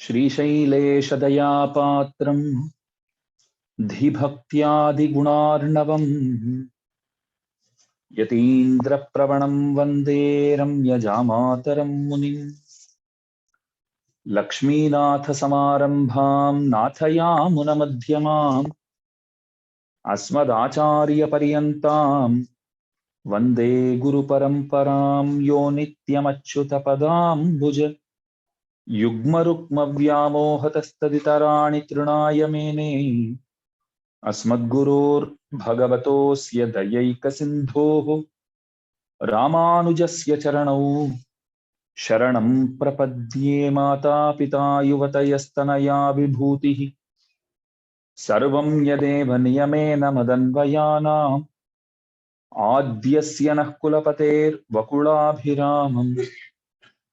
श्रीशैलेशदयापात्रं धीभक्त्यादिगुणार्णवम् यतीन्द्रप्रवणं वन्दे रम्यजामातरं मुनिम्। लक्ष्मीनाथसमारम्भां नाथयामुनमध्यमाम् अस्मदाचार्यपर्यन्तां वन्दे गुरुपरम्परां। यो नित्यमच्युतपदाम्बुज युग्मरुक्मव्यामोहतस्तदितराणि तृणाय मेने अस्मद्गुरोर्भगवतोऽस्य दयैकसिन्धोः रामानुजस्य चरणौ शरणं प्रपद्ये। मातापिता युवतयस्तनया विभूतिः सर्वं यदेव नियमेन मदन्वयानाम् आद्यस्य नः कुलपतेर्वकुलाभिरामम्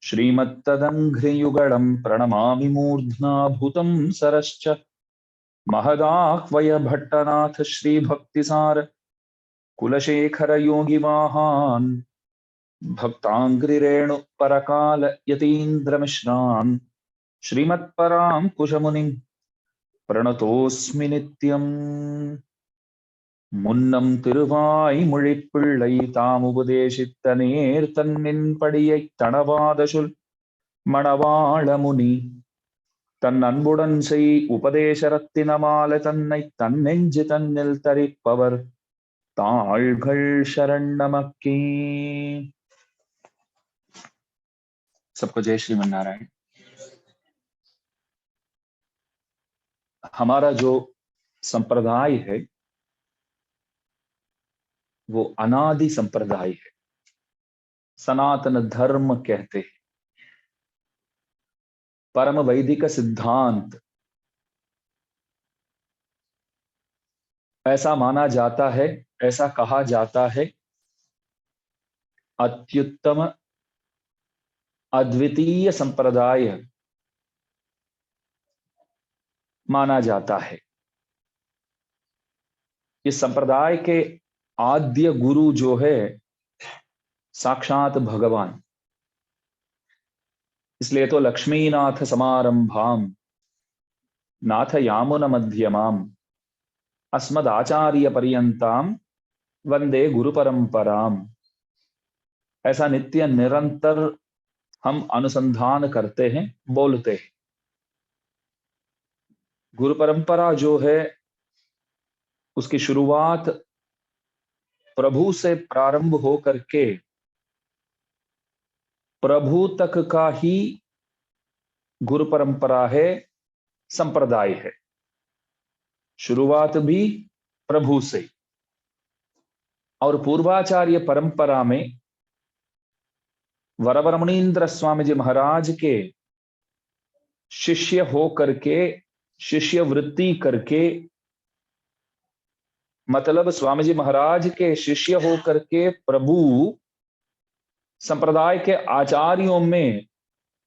श्रीमत्तदङ्घ्रियुगळं प्रणमामि मूर्ध्ना भूतं सरश्च महदाह्वय भट्टनाथ श्रीभक्तिसार कुलशेखर योगिवाहान् भक्ताङ्घ्रिरेणु परकाल यतीन्द्रमिश्रान् श्रीमत्परां कुशमुनिं प्रणतोऽस्मि नित्यम्। முன்னம் திருவாய் மொழிப்பிள்ளை தாமுபதேசித்த நேர் தன்னின் படியை தனவாத சொல் மணவாள முனி தன் அன்புடன் செய் உபதேசரத்தினமால தன்னை தன்னெஞ்சு தன்னில் தரிப்பவர் ताळ्घळ् शरण नमक्के। सबको जय श्रीमन्नारायण। हमारा जो संप्रदाय है वो अनादि संप्रदाय है, सनातन धर्म कहते हैं। परम वैदिक सिद्धांत ऐसा माना जाता है, ऐसा कहा जाता है, अत्युत्तम अद्वितीय संप्रदाय माना जाता है। इस संप्रदाय के आद्य गुरु जो है साक्षात भगवान, इसलिए तो लक्ष्मीनाथ समारंभाम नाथ यामुन मध्यमाम अस्मदाचार्य पर्यंताम वंदे गुरु परंपराम, ऐसा नित्य निरंतर हम अनुसंधान करते हैं, बोलते हैं। गुरु परंपरा जो है उसकी शुरुआत प्रभु से प्रारंभ हो करके प्रभु तक का ही गुरु परंपरा है, संप्रदाय है। शुरुआत भी प्रभु से, और पूर्वाचार्य परंपरा में वरवरमणीन्द्र स्वामी जी महाराज के शिष्य हो करके, शिष्य वृत्ति करके, मतलब स्वामी जी महाराज के शिष्य हो करके प्रभु संप्रदाय के आचार्यों में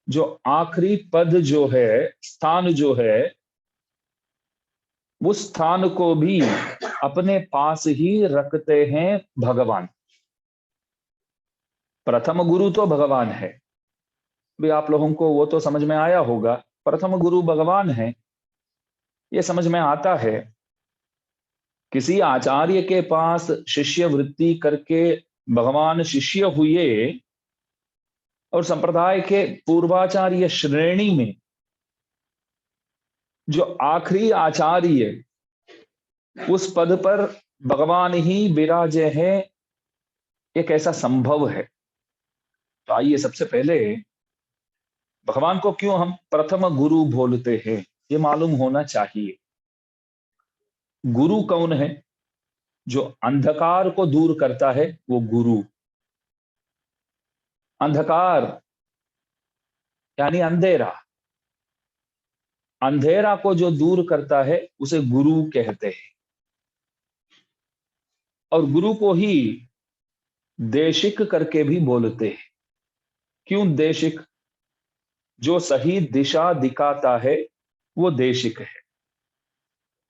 जो आखिरी पद जो है, स्थान जो है, उस स्थान को भी अपने पास ही रखते हैं भगवान। प्रथम गुरु तो भगवान है, भी आप लोगों को वो तो समझ में आया होगा। प्रथम गुरु भगवान है, ये समझ में आता है। किसी आचार्य के पास शिष्य वृत्ति करके भगवान शिष्य हुए, और संप्रदाय के पूर्वाचार्य श्रेणी में जो आखिरी आचार्य उस पद पर भगवान ही विराजे हैं, ये कैसा संभव है? तो आइए सबसे पहले भगवान को क्यों हम प्रथम गुरु बोलते हैं, ये मालूम होना चाहिए। गुरु कौन है? जो अंधकार को दूर करता है वो गुरु। अंधकार यानी अंधेरा, अंधेरा को जो दूर करता है उसे गुरु कहते हैं। और गुरु को ही देशिक करके भी बोलते हैं। क्यों देशिक? जो सही दिशा दिखाता है वो देशिक है।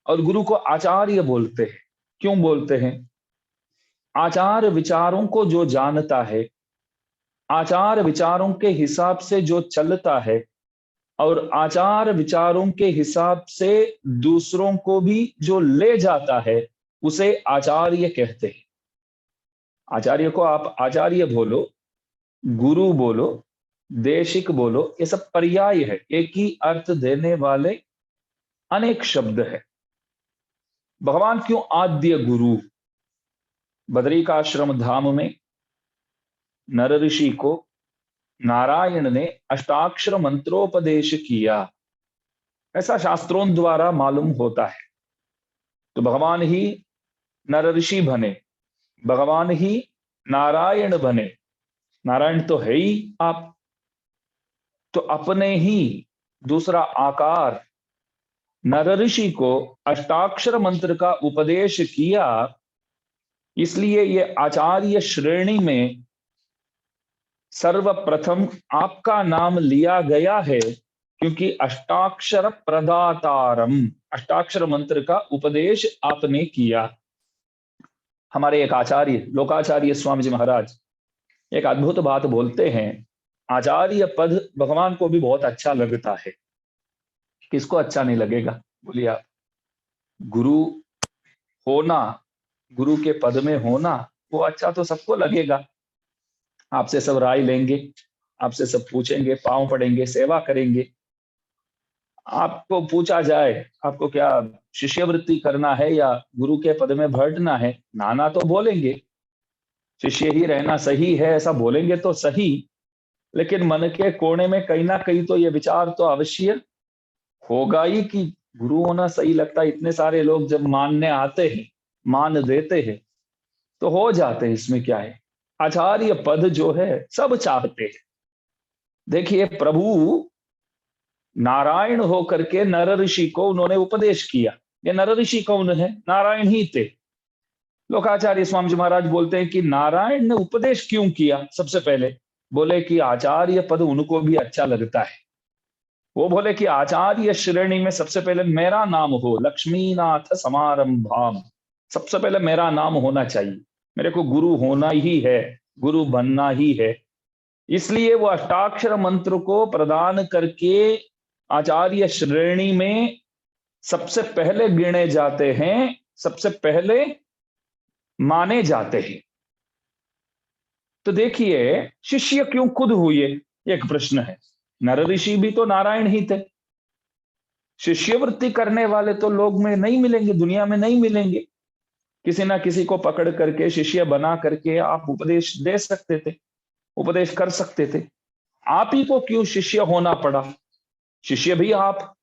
और गुरु को आचार्य बोलते हैं। क्यों बोलते हैं? आचार विचारों को जो जानता है, आचार विचारों के हिसाब से जो चलता है, और आचार विचारों के हिसाब से दूसरों को भी जो ले जाता है उसे आचार्य कहते हैं। आचार्य को आप आचार्य बोलो, गुरु बोलो, देशिक बोलो, ये सब पर्याय है, एक ही अर्थ देने वाले अनेक शब्द है। भगवान क्यों आद्य गुरु? बद्रिकाश्रम धाम में नर ऋषि को नारायण ने अष्टाक्षर मंत्रोपदेश किया, ऐसा शास्त्रों द्वारा मालूम होता है। तो भगवान ही नर ऋषि बने, भगवान ही नारायण बने, नारायण तो है ही आप, तो अपने ही दूसरा आकार नर ऋषि को अष्टाक्षर मंत्र का उपदेश किया, इसलिए ये आचार्य श्रेणी में सर्वप्रथम आपका नाम लिया गया है, क्योंकि अष्टाक्षर प्रदातारम, अष्टाक्षर मंत्र का उपदेश आपने किया। हमारे एक आचार्य लोकाचार्य स्वामी जी महाराज एक अद्भुत बात बोलते हैं, आचार्य पद भगवान को भी बहुत अच्छा लगता है। किसको अच्छा नहीं लगेगा बोलिए आप? गुरु होना, गुरु के पद में होना, वो अच्छा तो सबको लगेगा। आपसे सब राय लेंगे, आपसे सब पूछेंगे, पांव पड़ेंगे, सेवा करेंगे। आपको पूछा जाए आपको क्या शिष्यवृत्ति करना है या गुरु के पद में बैठना है, नाना तो बोलेंगे, शिष्य ही रहना सही है ऐसा बोलेंगे तो सही, लेकिन मन के कोने में कहीं ना कहीं तो ये विचार तो अवश्य होगा ही कि गुरु होना सही लगता है। इतने सारे लोग जब मानने आते हैं, मान देते हैं, तो हो जाते हैं, इसमें क्या है। आचार्य पद जो है सब चाहते हैं। देखिए प्रभु नारायण होकर के नर ऋषि को उन्होंने उपदेश किया। ये नर ऋषि कौन है? नारायण ही थे। लोकाचार्य स्वामी जी महाराज बोलते हैं कि नारायण ने उपदेश क्यों किया? सबसे पहले बोले कि आचार्य पद उनको भी अच्छा लगता है। वो बोले कि आचार्य श्रेणी में सबसे पहले मेरा नाम हो, लक्ष्मीनाथ समारंभाम, सबसे पहले मेरा नाम होना चाहिए, मेरे को गुरु होना ही है, गुरु बनना ही है। इसलिए वो अष्टाक्षर मंत्र को प्रदान करके आचार्य श्रेणी में सबसे पहले गिने जाते हैं, सबसे पहले माने जाते हैं। तो देखिए शिष्य क्यों खुद हुए, एक प्रश्न है। नर ऋषि भी तो नारायण ही थे। शिष्यवृत्ति करने वाले तो लोग में नहीं मिलेंगे, दुनिया में नहीं मिलेंगे। किसी ना किसी को पकड़ करके शिष्य बना करके आप उपदेश दे सकते थे, उपदेश कर सकते थे। आप ही को क्यों शिष्य होना पड़ा? शिष्य भी आप,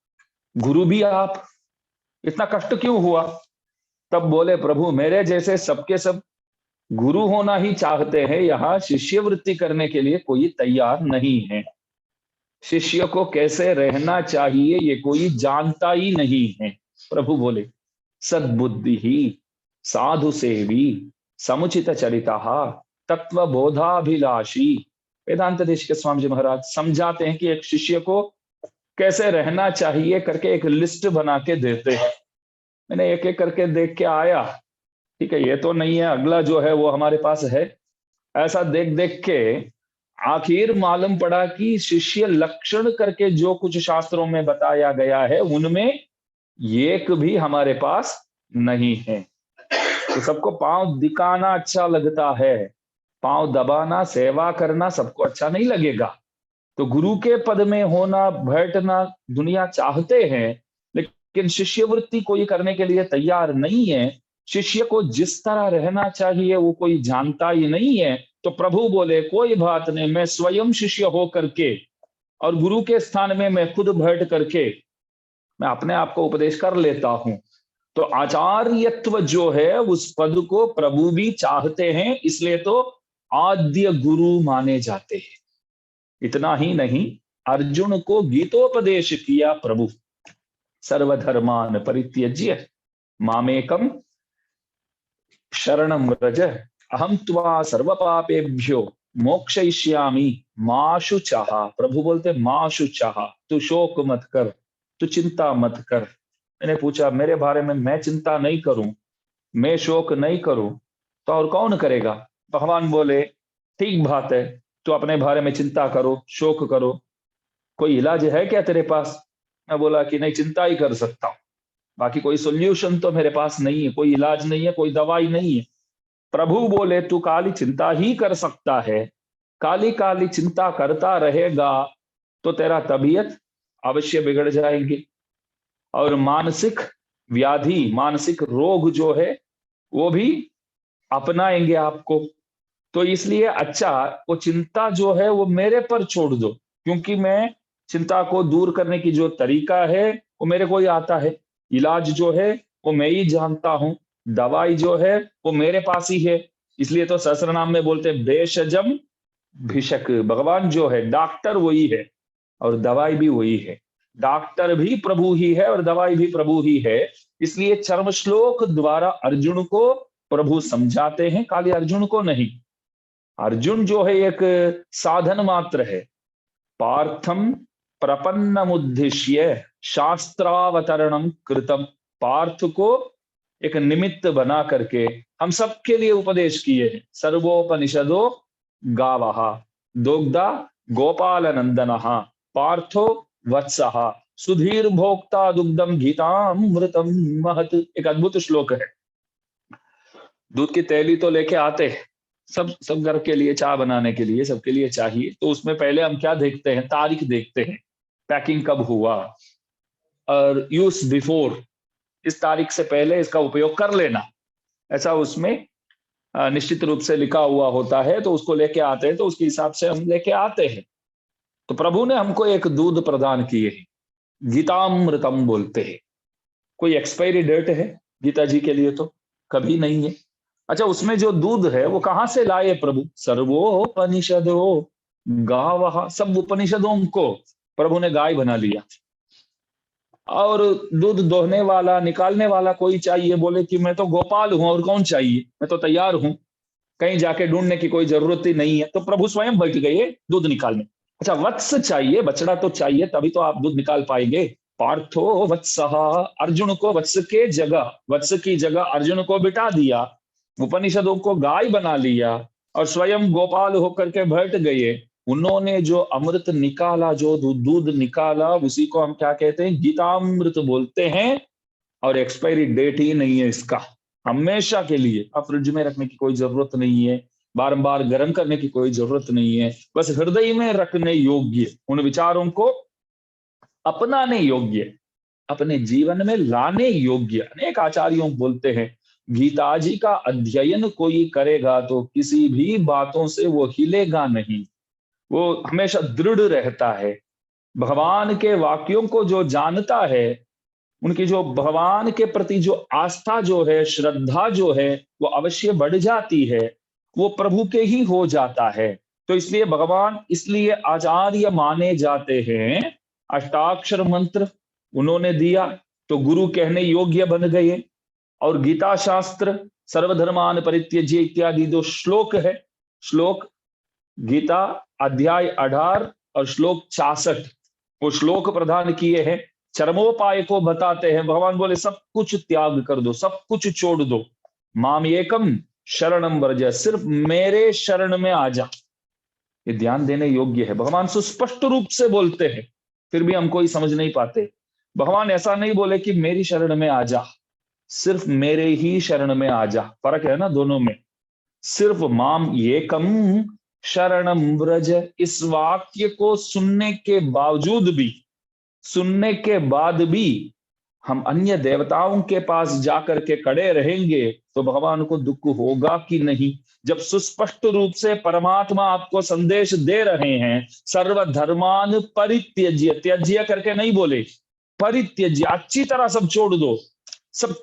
गुरु भी आप, इतना कष्ट क्यों हुआ? तब बोले प्रभु मेरे जैसे सबके सब गुरु होना ही चाहते हैं, यहां शिष्यवृत्ति करने के लिए कोई तैयार नहीं है। शिष्य को कैसे रहना चाहिए ये कोई जानता ही नहीं है। प्रभु बोले सद्बुद्धि ही साधु सेवी समुचित चरिता तत्व बोधाभिलाषी। वेदांत देश के स्वामी जी महाराज समझाते हैं कि एक शिष्य को कैसे रहना चाहिए करके एक लिस्ट बना के देते हैं। मैंने एक एक करके देख के आया, ठीक है ये तो नहीं है, अगला जो है वो हमारे पास है। ऐसा देख देख के आखिर मालूम पड़ा कि शिष्य लक्षण करके जो कुछ शास्त्रों में बताया गया है उनमें एक भी हमारे पास नहीं है। तो सबको पांव दिखाना अच्छा लगता है, पांव दबाना, सेवा करना सबको अच्छा नहीं लगेगा। तो गुरु के पद में होना, बैठना दुनिया चाहते हैं, लेकिन शिष्यवृत्ति कोई करने के लिए तैयार नहीं है। शिष्य को जिस तरह रहना चाहिए वो कोई जानता ही नहीं है। तो प्रभु बोले कोई बात नहीं, मैं स्वयं शिष्य हो करके और गुरु के स्थान में मैं खुद बैठ करके मैं अपने आप को उपदेश कर लेता हूं। तो आचार्यत्व जो है उस पद को प्रभु भी चाहते हैं, इसलिए तो आद्य गुरु माने जाते हैं। इतना ही नहीं, अर्जुन को गीतोपदेश किया प्रभु, सर्वधर्मान परित्यज्य मामेकम शरणं व्रज अहम त्वा सर्व पापेभ्यो मोक्षयिष्यामि मा शुचः। प्रभु बोलते मा शुचः, तू शोक मत कर, तू चिंता मत कर। मैंने पूछा मेरे बारे में मैं चिंता नहीं करूं, मैं शोक नहीं करूं, तो और कौन करेगा? भगवान बोले ठीक बात है, तो अपने बारे में चिंता करो, शोक करो, कोई इलाज है क्या तेरे पास? मैं बोला कि नहीं, चिंता ही कर सकता हूं, बाकी कोई सोल्यूशन तो मेरे पास नहीं है, कोई इलाज नहीं है, कोई दवाई नहीं है। प्रभु बोले तू काली चिंता ही कर सकता है, काली काली चिंता करता रहेगा तो तेरा तबीयत अवश्य बिगड़ जाएंगे, और मानसिक व्याधि, मानसिक रोग जो है वो भी अपनाएंगे आपको। तो इसलिए अच्छा, वो चिंता जो है वो मेरे पर छोड़ दो, क्योंकि मैं चिंता को दूर करने की जो तरीका है वो मेरे को ही आता है, इलाज जो है वो मैं ही जानता हूं, दवाई जो है वो मेरे पास ही है। इसलिए तो सहस्रनाम में बोलते हैं भेषजम भिषक, भगवान जो है डॉक्टर वही है और दवाई भी वही है। डॉक्टर भी प्रभु ही है और दवाई भी प्रभु ही है। इसलिए चर्म श्लोक द्वारा अर्जुन को प्रभु समझाते हैं, खाली अर्जुन को नहीं। अर्जुन जो है एक साधन मात्र है। पार्थम प्रपन्नमुद्दिश्य शास्त्रावतरणम कृतम, पार्थ को एक निमित्त बना करके हम सबके लिए उपदेश किए हैं। सर्वोपनिषदो गावः दोग्धा गोपाल नंदन पार्थो वत्सः सुधीर भोक्ता दुग्धम गीतामृतम महत। एक अद्भुत श्लोक है। दूध की थैली तो लेके आते हैं, सब सब घर के लिए, चाय बनाने के लिए सबके लिए चाहिए, तो उसमें पहले हम क्या देखते हैं? तारीख देखते हैं, पैकिंग कब हुआ और यूज बिफोर, इस तारीख से पहले इसका उपयोग कर लेना, ऐसा उसमें निश्चित रूप से लिखा हुआ होता है। तो उसको लेके आते हैं, तो उसके हिसाब से हम लेके आते हैं। तो प्रभु ने हमको एक दूध प्रदान किए हैं, गीतामृतम बोलते हैं। कोई एक्सपायरी डेट है गीता जी के लिए? तो कभी नहीं है। अच्छा, उसमें जो दूध है वो कहां से लाए प्रभु? सर्वोपनिषदो गावः, सब उपनिषदों को प्रभु ने गाय बना लिया। और दूध दोहने वाला, निकालने वाला कोई चाहिए? बोले कि मैं तो गोपाल हूं, और कौन चाहिए, मैं तो तैयार हूं, कहीं जाके ढूंढने की कोई जरूरत ही नहीं है। तो प्रभु स्वयं बैठ गए दूध निकालने। अच्छा, वत्स चाहिए, बछड़ा तो चाहिए, तभी तो आप दूध निकाल पाएंगे। पार्थो वत्सः, अर्जुन को वत्स के जगह, वत्स की जगह अर्जुन को बिठा दिया, उपनिषदों को गाय बना लिया और स्वयं गोपाल होकर के बैठ गए। उन्होंने जो अमृत निकाला, जो दूध निकाला, उसी को हम क्या कहते हैं? गीतामृत बोलते हैं। और एक्सपायरी डेट ही नहीं है इसका, हमेशा के लिए। अब फ्रिज में रखने की कोई जरूरत नहीं है, बारंबार गर्म करने की कोई जरूरत नहीं है, बस हृदय में रखने योग्य, उन विचारों को अपनाने योग्य, अपने जीवन में लाने योग्य। अनेक आचार्यों बोलते हैं गीता जी का अध्ययन कोई करेगा तो किसी भी बातों से वो हिलेगा नहीं, वो हमेशा दृढ़ रहता है। भगवान के वाक्यों को जो जानता है, उनकी जो भगवान के प्रति जो आस्था जो है, श्रद्धा जो है, वो अवश्य बढ़ जाती है, वो प्रभु के ही हो जाता है। तो इसलिए भगवान इसलिए आचार्य माने जाते हैं। अष्टाक्षर मंत्र उन्होंने दिया तो गुरु कहने योग्य बन गए। और गीता शास्त्र, सर्वधर्मान परित्यज्य इत्यादि जो श्लोक है, श्लोक गीता अध्याय 18 और श्लोक 66, वो श्लोक प्रदान किए हैं, चरमोपाय को बताते हैं। भगवान बोले सब कुछ त्याग कर दो, सब कुछ छोड़ दो, माम एकम शरणम व्रज, सिर्फ मेरे शरण में आ जा। ये ध्यान देने योग्य है। भगवान सुस्पष्ट रूप से बोलते हैं, फिर भी हम कोई समझ नहीं पाते। भगवान ऐसा नहीं बोले कि मेरी शरण में आ जा, सिर्फ मेरे ही शरण में आ जा। फर्क है ना दोनों में। सिर्फ माम एकम शरणम व्रज, इस वाक्य को सुनने के बावजूद भी, सुनने के बाद भी हम अन्य देवताओं के पास जाकर के खड़े रहेंगे तो भगवान को दुख होगा कि नहीं? जब सुस्पष्ट रूप से परमात्मा आपको संदेश दे रहे हैं, सर्वधर्मान परित्यज्य, त्यज्य करके नहीं बोले, परित्यज्य, अच्छी तरह सब छोड़ दो, सब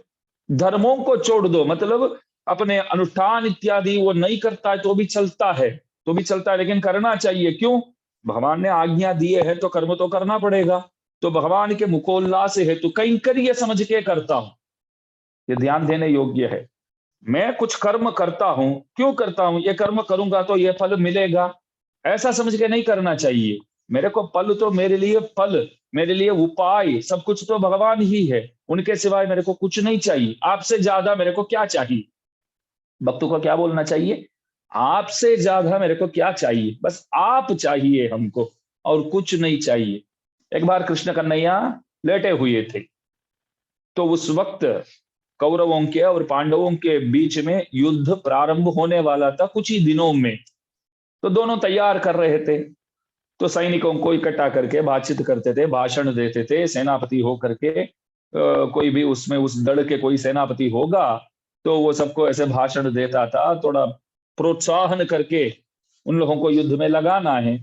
धर्मों को छोड़ दो, मतलब अपने अनुष्ठान इत्यादि वो नहीं करता है तो भी चलता है, तो भी चलता है, लेकिन करना चाहिए। क्यों? भगवान ने आज्ञा दिए है तो कर्म तो करना पड़ेगा। तो भगवान के मुखोल्लास है तो कैंकर्य समझ के करता हूं, ये ध्यान देने योग्य है। मैं कुछ कर्म करता हूं, क्यों करता हूं? ये कर्म करूंगा तो ये फल मिलेगा, ऐसा समझ के नहीं करना चाहिए। मेरे को फल तो, मेरे लिए फल, मेरे लिए उपाय, सब कुछ तो भगवान ही है, उनके सिवाय मेरे को कुछ नहीं चाहिए। आपसे ज्यादा मेरे को क्या चाहिए? भक्तों को क्या बोलना चाहिए? आपसे ज्यादा मेरे को क्या चाहिए? बस आप चाहिए हमको। और कुछ नहीं चाहिए। एक बार कृष्ण कन्हैया लेटे हुए थे, तो उस वक्त कौरवों के और पांडवों के बीच में युद्ध प्रारंभ होने वाला था कुछ ही दिनों में। तो दोनों तैयार कर रहे थे, तो सैनिकों को इकट्ठा करके बातचीत करते थे, भाषण देते थे, सेनापति हो करके कोई भी उसमें उस दल के कोई सेनापति होगा तो वो सबको ऐसे भाषण देता था, थोड़ा प्रोत्साहन करके उन लोगों को युद्ध में लगाना है।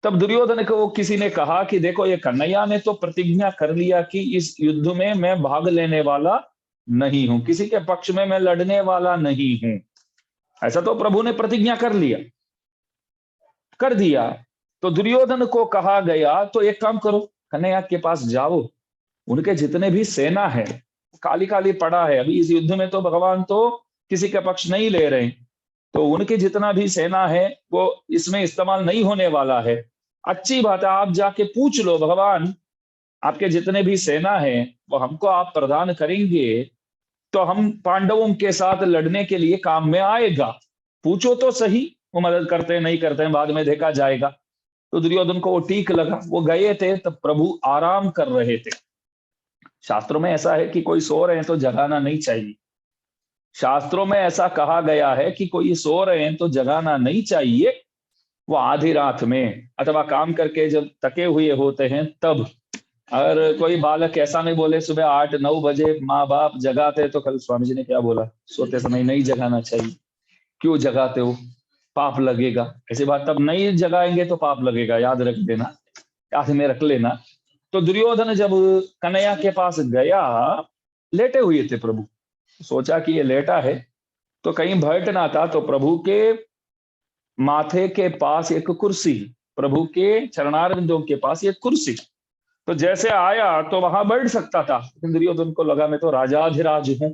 तब दुर्योधन को किसी ने कहा कि देखो, ये कन्हैया ने तो प्रतिज्ञा कर लिया कि इस युद्ध में मैं भाग लेने वाला नहीं हूं, किसी के पक्ष में मैं लड़ने वाला नहीं हूं। ऐसा तो प्रभु ने प्रतिज्ञा कर दिया। तो दुर्योधन को कहा गया, तो एक काम करो, कन्हैया के पास जाओ, उनके जितने भी सेना है काली काली पड़ा है, अभी इस युद्ध में तो भगवान तो किसी का पक्ष नहीं ले रहे, तो उनके जितना भी सेना है वो इसमें इस्तेमाल नहीं होने वाला है। अच्छी बात है, आप जाके पूछ लो, भगवान आपके जितने भी सेना है वो हमको आप प्रदान करेंगे तो हम पांडवों के साथ लड़ने के लिए काम में आएगा। पूछो तो सही, वो मदद करते हैं नहीं करते हैं बाद में देखा जाएगा। तो दुर्योधन को वो ठीक लगा, वो गए थे, तब प्रभु आराम कर रहे थे। शास्त्रों में ऐसा है कि कोई सो रहे हैं तो जगाना नहीं चाहिए। शास्त्रों में ऐसा कहा गया है कि कोई सो रहे हैं तो जगाना नहीं चाहिए, वो आधी रात में अथवा काम करके जब थके हुए होते हैं तब। अगर कोई बालक ऐसा नहीं बोले सुबह 8-9 बजे माँ बाप जगाते, तो कल स्वामी जी ने क्या बोला, सोते समय नहीं जगाना चाहिए, क्यों जगाते हो, पाप लगेगा। ऐसी बात, तब नहीं जगाएंगे तो पाप लगेगा, याद रख देना, याद में रख लेना। तो दुर्योधन जब कन्हैया के पास गया, लेटे हुए थे प्रभु, सोचा कि ये लेटा है तो कहीं बैठना था, तो प्रभु के माथे के पास एक कुर्सी, प्रभु के चरणारविंदों के पास एक कुर्सी, तो जैसे आया तो वहां बैठ सकता था, लेकिन दुर्योधन को लगा मैं तो राजाधिराज हूं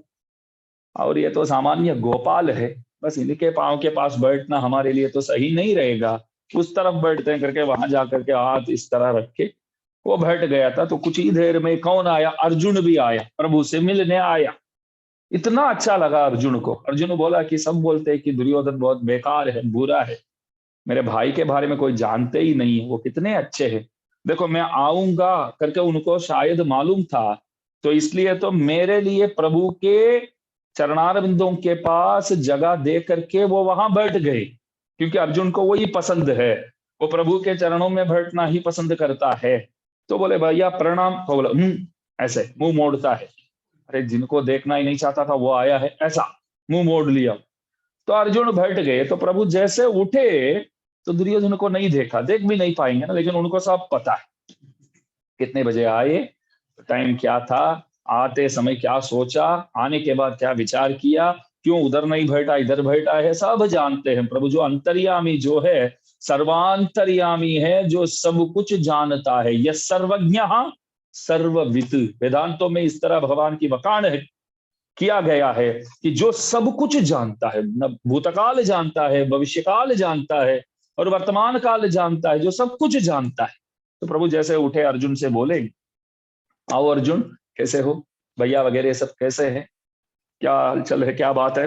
और ये तो सामान्य गोपाल है, बस इनके पांव के पास बैठना हमारे लिए तो सही नहीं रहेगा, उस तरफ बैठते हैं करके वहां जाकर के हाथ इस तरह रखे वो बैठ गया था। तो कुछ ही देर में कौन आया, अर्जुन भी आया, प्रभु से मिलने आया। इतना अच्छा लगा अर्जुन को। अर्जुन बोला कि सब बोलते हैं कि दुर्योधन बहुत बेकार है, बुरा है, मेरे भाई के बारे में कोई जानते ही नहीं है, वो कितने अच्छे हैं, देखो मैं आऊंगा करके उनको शायद मालूम था, तो इसलिए तो मेरे लिए प्रभु के चरणारविंदों के पास जगह दे करके वो वहां बैठ गए, क्योंकि अर्जुन को वही पसंद है, वो प्रभु के चरणों में बैठना ही पसंद करता है। तो बोले भैया प्रणाम, तो बोला ऐसे मुंह मोड़ता है, अरे जिनको देखना ही नहीं चाहता था वो आया है, ऐसा मुंह मोड़ लिया। तो अर्जुन बैठ गए, तो प्रभु जैसे उठे तो दुर्योधन को नहीं देखा, देख भी नहीं पाएंगे ना, लेकिन उनको सब पता है कितने बजे आए, टाइम क्या था, आते समय क्या सोचा, आने के बाद क्या विचार किया, क्यों उधर नहीं बैठा इधर बैठा है, सब जानते हैं। प्रभु जो अंतर्यामी जो है, सर्वांतर्यामी है, जो सब कुछ जानता है, यह सर्वज्ञ सर्वविद, वेदांतों में इस तरह भगवान की वकाण है किया गया है कि जो सब कुछ जानता है, न भूतकाल जानता है, भविष्यकाल जानता है और वर्तमान काल जानता है, जो सब कुछ जानता है। तो प्रभु जैसे उठे अर्जुन से बोले, आओ अर्जुन, कैसे हो भैया वगैरह सब कैसे हैं, क्या हलचल है, क्या बात है।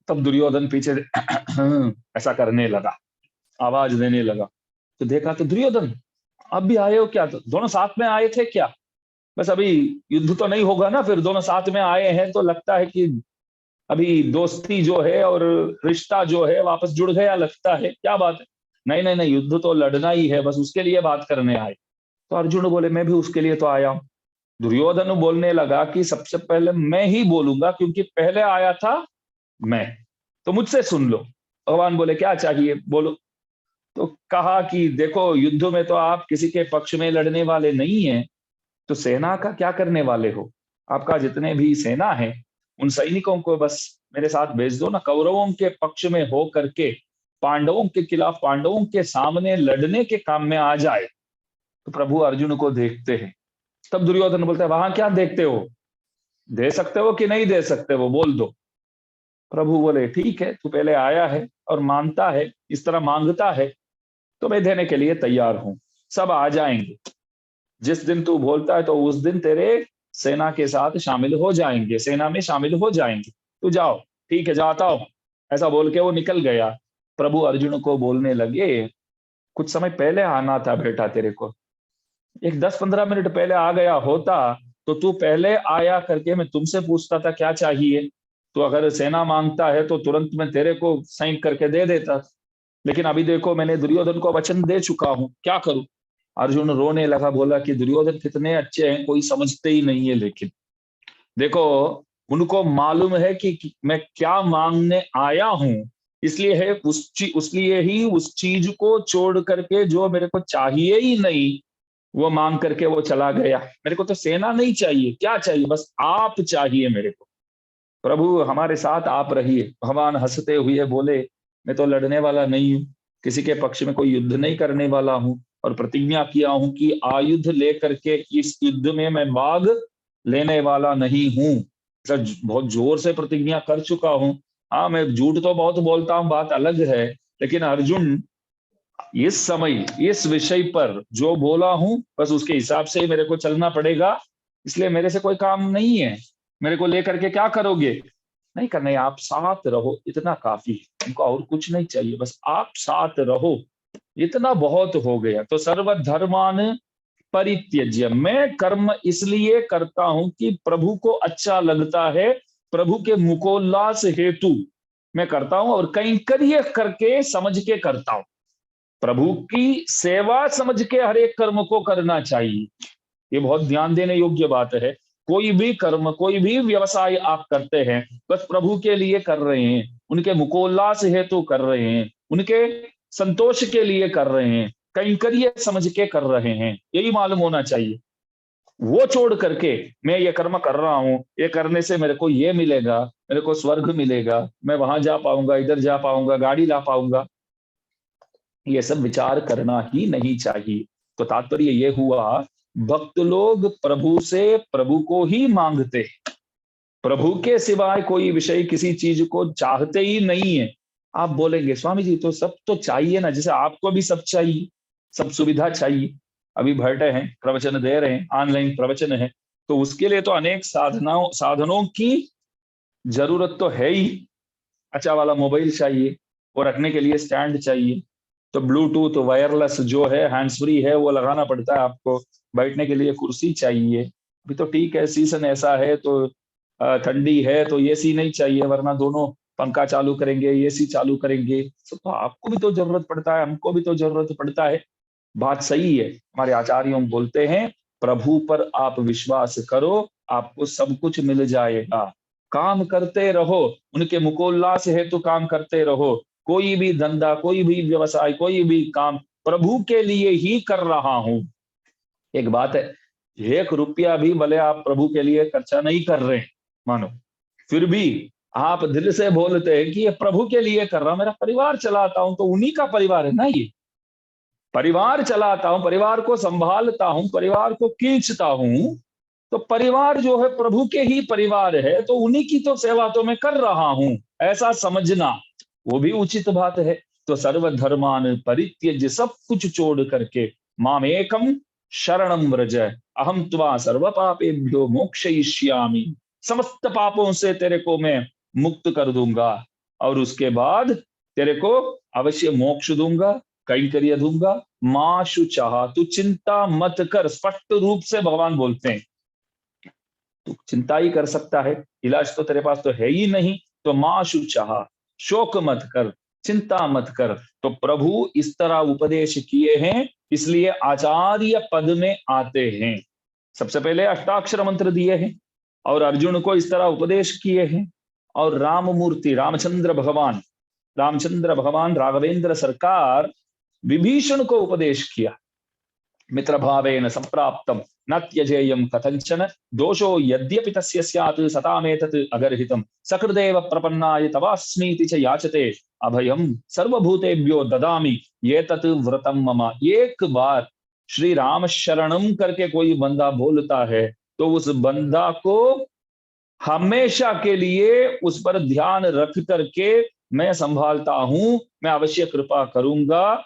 तब दुर्योधन पीछे ऐसा करने लगा, आवाज देने लगा, तो देखा तो दुर्योधन अब भी आए हो क्या, तो दोनों साथ में आए थे क्या, बस अभी युद्ध तो नहीं होगा ना, फिर दोनों साथ में आए हैं तो लगता है कि अभी दोस्ती जो है और रिश्ता जो है वापस जुड़ गया लगता है, क्या बात है। नहीं नहीं नहीं, युद्ध तो लड़ना ही है, बस उसके लिए बात करने आए। तो अर्जुन बोले मैं भी उसके लिए तो आया हूं। दुर्योधन बोलने लगा कि सबसे पहले मैं ही बोलूंगा क्योंकि पहले आया था मैं, तो मुझसे सुन लो। भगवान बोले क्या चाहिए बोलो। तो कहा कि देखो युद्ध में तो आप किसी के पक्ष में लड़ने वाले नहीं हैं, तो सेना का क्या करने वाले हो, आपका जितने भी सेना है उन सैनिकों को बस मेरे साथ भेज दो ना, कौरवों के पक्ष में हो करके पांडवों के खिलाफ, पांडवों के सामने लड़ने के काम में आ जाए। तो प्रभु अर्जुन को देखते हैं। तब दुर्योधन बोलता है वहां क्या देखते हो, दे सकते हो कि नहीं दे सकते हो बोल दो। प्रभु बोले ठीक है, तू पहले आया है और मानता है, इस तरह मांगता है, तो मैं देने के लिए तैयार हूं, सब आ जाएंगे, जिस दिन तू बोलता है तो उस दिन तेरे सेना के साथ शामिल हो जाएंगे, सेना में शामिल हो जाएंगे, तू जाओ, ठीक है जाता हूं, ऐसा बोल के वो निकल गया। प्रभु अर्जुन को बोलने लगे कुछ समय पहले आना था बेटा तेरे को, एक 10-15 मिनट पहले आ गया होता तो तू पहले आया करके मैं तुमसे पूछता था क्या चाहिए, तो अगर सेना मांगता है तो तुरंत मैं तेरे को साइन करके दे देता। लेकिन अभी देखो मैंने दुर्योधन को वचन दे चुका हूं, क्या करूं। अर्जुन रोने लगा, बोला कि दुर्योधन कितने अच्छे हैं, कोई समझते ही नहीं है। लेकिन देखो उनको मालूम है कि मैं क्या मांगने आया हूं, इसलिए है उसलिए ही उस चीज को छोड़ करके जो मेरे को चाहिए ही नहीं वो मांग करके वो चला गया। मेरे को तो सेना नहीं चाहिए, क्या चाहिए, बस आप चाहिए मेरे को। प्रभु हमारे साथ आप रहिए। भगवान हंसते हुए बोले, मैं तो लड़ने वाला नहीं हूं, किसी के पक्ष में कोई युद्ध नहीं करने वाला हूं, और प्रतिज्ञा किया हूं कि आयुध लेकर के इस युद्ध में मैं भाग लेने वाला नहीं हूं। ऐसा बहुत जोर से प्रतिज्ञा कर चुका हूं। हाँ मैं झूठ तो बहुत बोलता हूं, बात अलग है, लेकिन अर्जुन इस समय इस विषय पर जो बोला हूं बस उसके हिसाब से ही मेरे को चलना पड़ेगा। इसलिए मेरे से कोई काम नहीं है, मेरे को लेकर के क्या करोगे, नहीं करना है, आप साथ रहो इतना काफी है, हमको और कुछ नहीं चाहिए, बस आप साथ रहो इतना बहुत हो गया। तो सर्वधर्मान परित्यज्य, मैं कर्म इसलिए करता हूं कि प्रभु को अच्छा लगता है, प्रभु के मुकोल्लास हेतु मैं करता हूं, और कैंकर्य करके समझ के करता हूं। प्रभु की सेवा समझ के हर एक कर्म को करना चाहिए, ये बहुत ध्यान देने योग्य बात है। कोई भी कर्म कोई भी व्यवसाय आप करते हैं बस प्रभु के लिए कर रहे हैं, उनके मुकोल्लास हेतु कर रहे हैं, उनके संतोष के लिए कर रहे हैं, कैंकर्य समझ के कर रहे हैं, यही मालूम होना चाहिए। वो छोड़ करके मैं ये कर्म कर रहा हूं, ये करने से मेरे को ये मिलेगा, मेरे को स्वर्ग मिलेगा, मैं वहां जा पाऊंगा, इधर जा पाऊंगा, गाड़ी ला पाऊंगा, ये सब विचार करना ही नहीं चाहिए। तो तात्पर्य ये हुआ, भक्त लोग प्रभु से प्रभु को ही मांगते, प्रभु के सिवाय कोई विषय किसी चीज को चाहते ही नहीं है। आप बोलेंगे स्वामी जी तो सब तो चाहिए ना, जैसे आपको भी सब चाहिए, सब सुविधा चाहिए, अभी बैठे हैं प्रवचन दे रहे हैं, ऑनलाइन प्रवचन है, तो उसके लिए तो अनेक साधनों की जरूरत तो है ही। अच्छा वाला मोबाइल चाहिए, वो रखने के लिए स्टैंड चाहिए, तो ब्लूटूथ वायरलेस जो है हैंड्स फ्री है वो लगाना पड़ता है आपको, बैठने के लिए कुर्सी चाहिए। अभी तो ठीक है सीजन ऐसा है तो ठंडी है तो एसी नहीं चाहिए, वरना दोनों पंखा चालू करेंगे एसी चालू करेंगे, तो आपको भी तो जरूरत पड़ता है, हमको भी तो जरूरत पड़ता है। बात सही है, हमारे आचार्यों बोलते हैं प्रभु पर आप विश्वास करो, आपको सब कुछ मिल जाएगा। काम करते रहो, उनके मुकोल्लास हेतु काम करते रहो, कोई भी धंधा कोई भी व्यवसाय कोई भी काम प्रभु के लिए ही कर रहा हूं। एक बात है, 1 रुपया भी भले आप प्रभु के लिए खर्चा नहीं कर रहे मानो, फिर भी आप दिल से बोलते हैं कि ये प्रभु के लिए कर रहा हूं, मेरा परिवार चलाता हूं, तो उन्हीं का परिवार है ना, ये परिवार चलाता हूं, परिवार को संभालता हूं, परिवार को खींचता हूं, तो परिवार जो है प्रभु के ही परिवार है, तो उन्हीं की तो सेवा तो मैं कर रहा हूं, ऐसा समझना वो भी उचित बात है। तो सर्वधर्मान परित्यज्य, सब कुछ छोड़ करके मामेकम शरणम व्रज, अहम त्वा सर्व पापेभ्यो मोक्षयिष्यामि, समस्त पापों से तेरे को मैं मुक्त कर दूंगा, और उसके बाद तेरे को अवश्य मोक्ष दूंगा, कैंकर्य दूंगा। मां शुचाह, तू चिंता मत कर, स्पष्ट रूप से भगवान बोलते हैं, तू चिंता ही कर सकता है, इलाज तो तेरे पास तो है ही नहीं, तो मां शुचाह, शोक मत कर, चिंता मत कर। तो प्रभु इस तरह उपदेश किए हैं, इसलिए आचार्य पद में आते हैं। सबसे पहले अष्टाक्षर मंत्र दिए हैं और अर्जुन को इस तरह उपदेश किए हैं, और राममूर्ति रामचंद्र भगवान राघवेंद्र सरकार विभीषण को उपदेश किया, मित्र भावेन संप्राप्तम न त्यजेयम कथंचन, दोषो यद्यपि तस्य स्यात् सतामेतत् अगर्हितम, सकृदेव प्रपन्नाय तवास्मीति च याचते अभयम सर्वभूतेभ्यो ददामि ये तत् व्रतम मम। एक बार श्री राम शरणम करके कोई बंदा बोलता है तो उस बंदा को हमेशा के लिए उस पर ध्यान रख करके मैं संभालता हूं, मैं अवश्य कृपा करूंगा,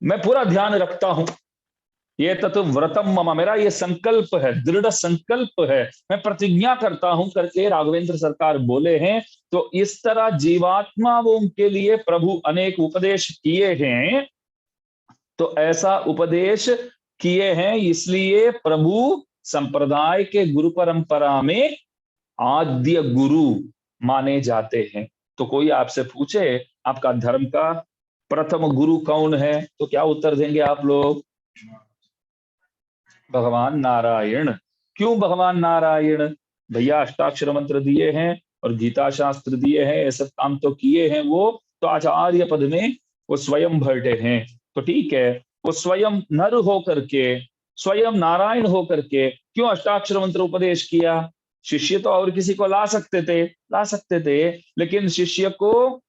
मैं पूरा ध्यान रखता हूं। ये तत्व व्रतम मम, मेरा ये संकल्प है, दृढ़ संकल्प है, मैं प्रतिज्ञा करता हूं करके राघवेंद्र सरकार बोले हैं। तो इस तरह जीवात्माओं के लिए प्रभु अनेक उपदेश किए हैं, तो ऐसा उपदेश किए हैं, इसलिए प्रभु संप्रदाय के गुरु परंपरा में आद्य गुरु माने जाते हैं। तो कोई आपसे पूछे आपका धर्म का प्रथम गुरु कौन है, तो क्या उत्तर देंगे आप लोग? भगवान नारायण। क्यों भगवान नारायण? भैया अष्टाक्षर मंत्र दिए हैं और गीता शास्त्र दिए हैं, ऐसे काम तो किए हैं वो, तो आचार्य पद में वो स्वयं बैठे हैं। तो ठीक है, वो स्वयं नर होकर के, स्वयं नारायण होकर के क्यों अष्टाक्षर मंत्र उपदेश किया? शिष्य तो और किसी को ला सकते थे, लेकिन शिष्य को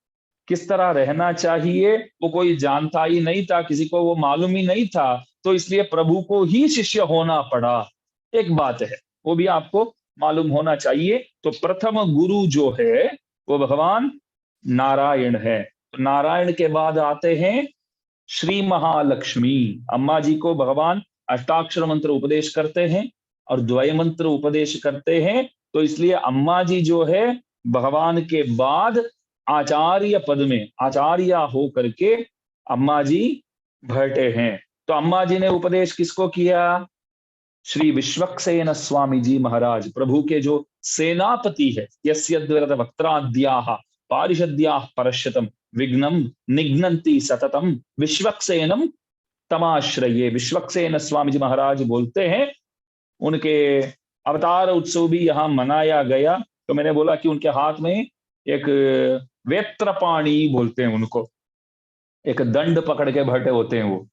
किस तरह रहना चाहिए वो कोई जानता ही नहीं था, किसी को वो मालूम ही नहीं था, तो इसलिए प्रभु को ही शिष्य होना पड़ा। एक बात है, वो भी आपको मालूम होना चाहिए। तो प्रथम गुरु जो है वो भगवान नारायण है। तो नारायण के बाद आते हैं श्री महालक्ष्मी। अम्मा जी को भगवान अष्टाक्षर मंत्र उपदेश करते हैं और द्वय मंत्र उपदेश करते हैं, तो इसलिए अम्मा जी जो है भगवान के बाद आचार्य पद में आचार्य हो करके अम्मा जी बैठे हैं। तो अम्मा जी ने उपदेश किसको किया? श्री विश्वक्सेन स्वामी जी महाराज, प्रभु के जो सेनापति है, यस्यद्वरद वक्त्राद्याः पारिषद्याः परश्यतम विघ्नम निघ्नन्ति सततम विश्वक्सेनम तमाश्रये। विश्वक्सेन स्वामी जी महाराज बोलते हैं, उनके अवतार उत्सव भी यहाँ मनाया गया। तो मैंने बोला कि उनके हाथ में एक वेत्रपाणी बोलते हैं उनको, एक दंड पकड़ के बैठे होते हैं वो।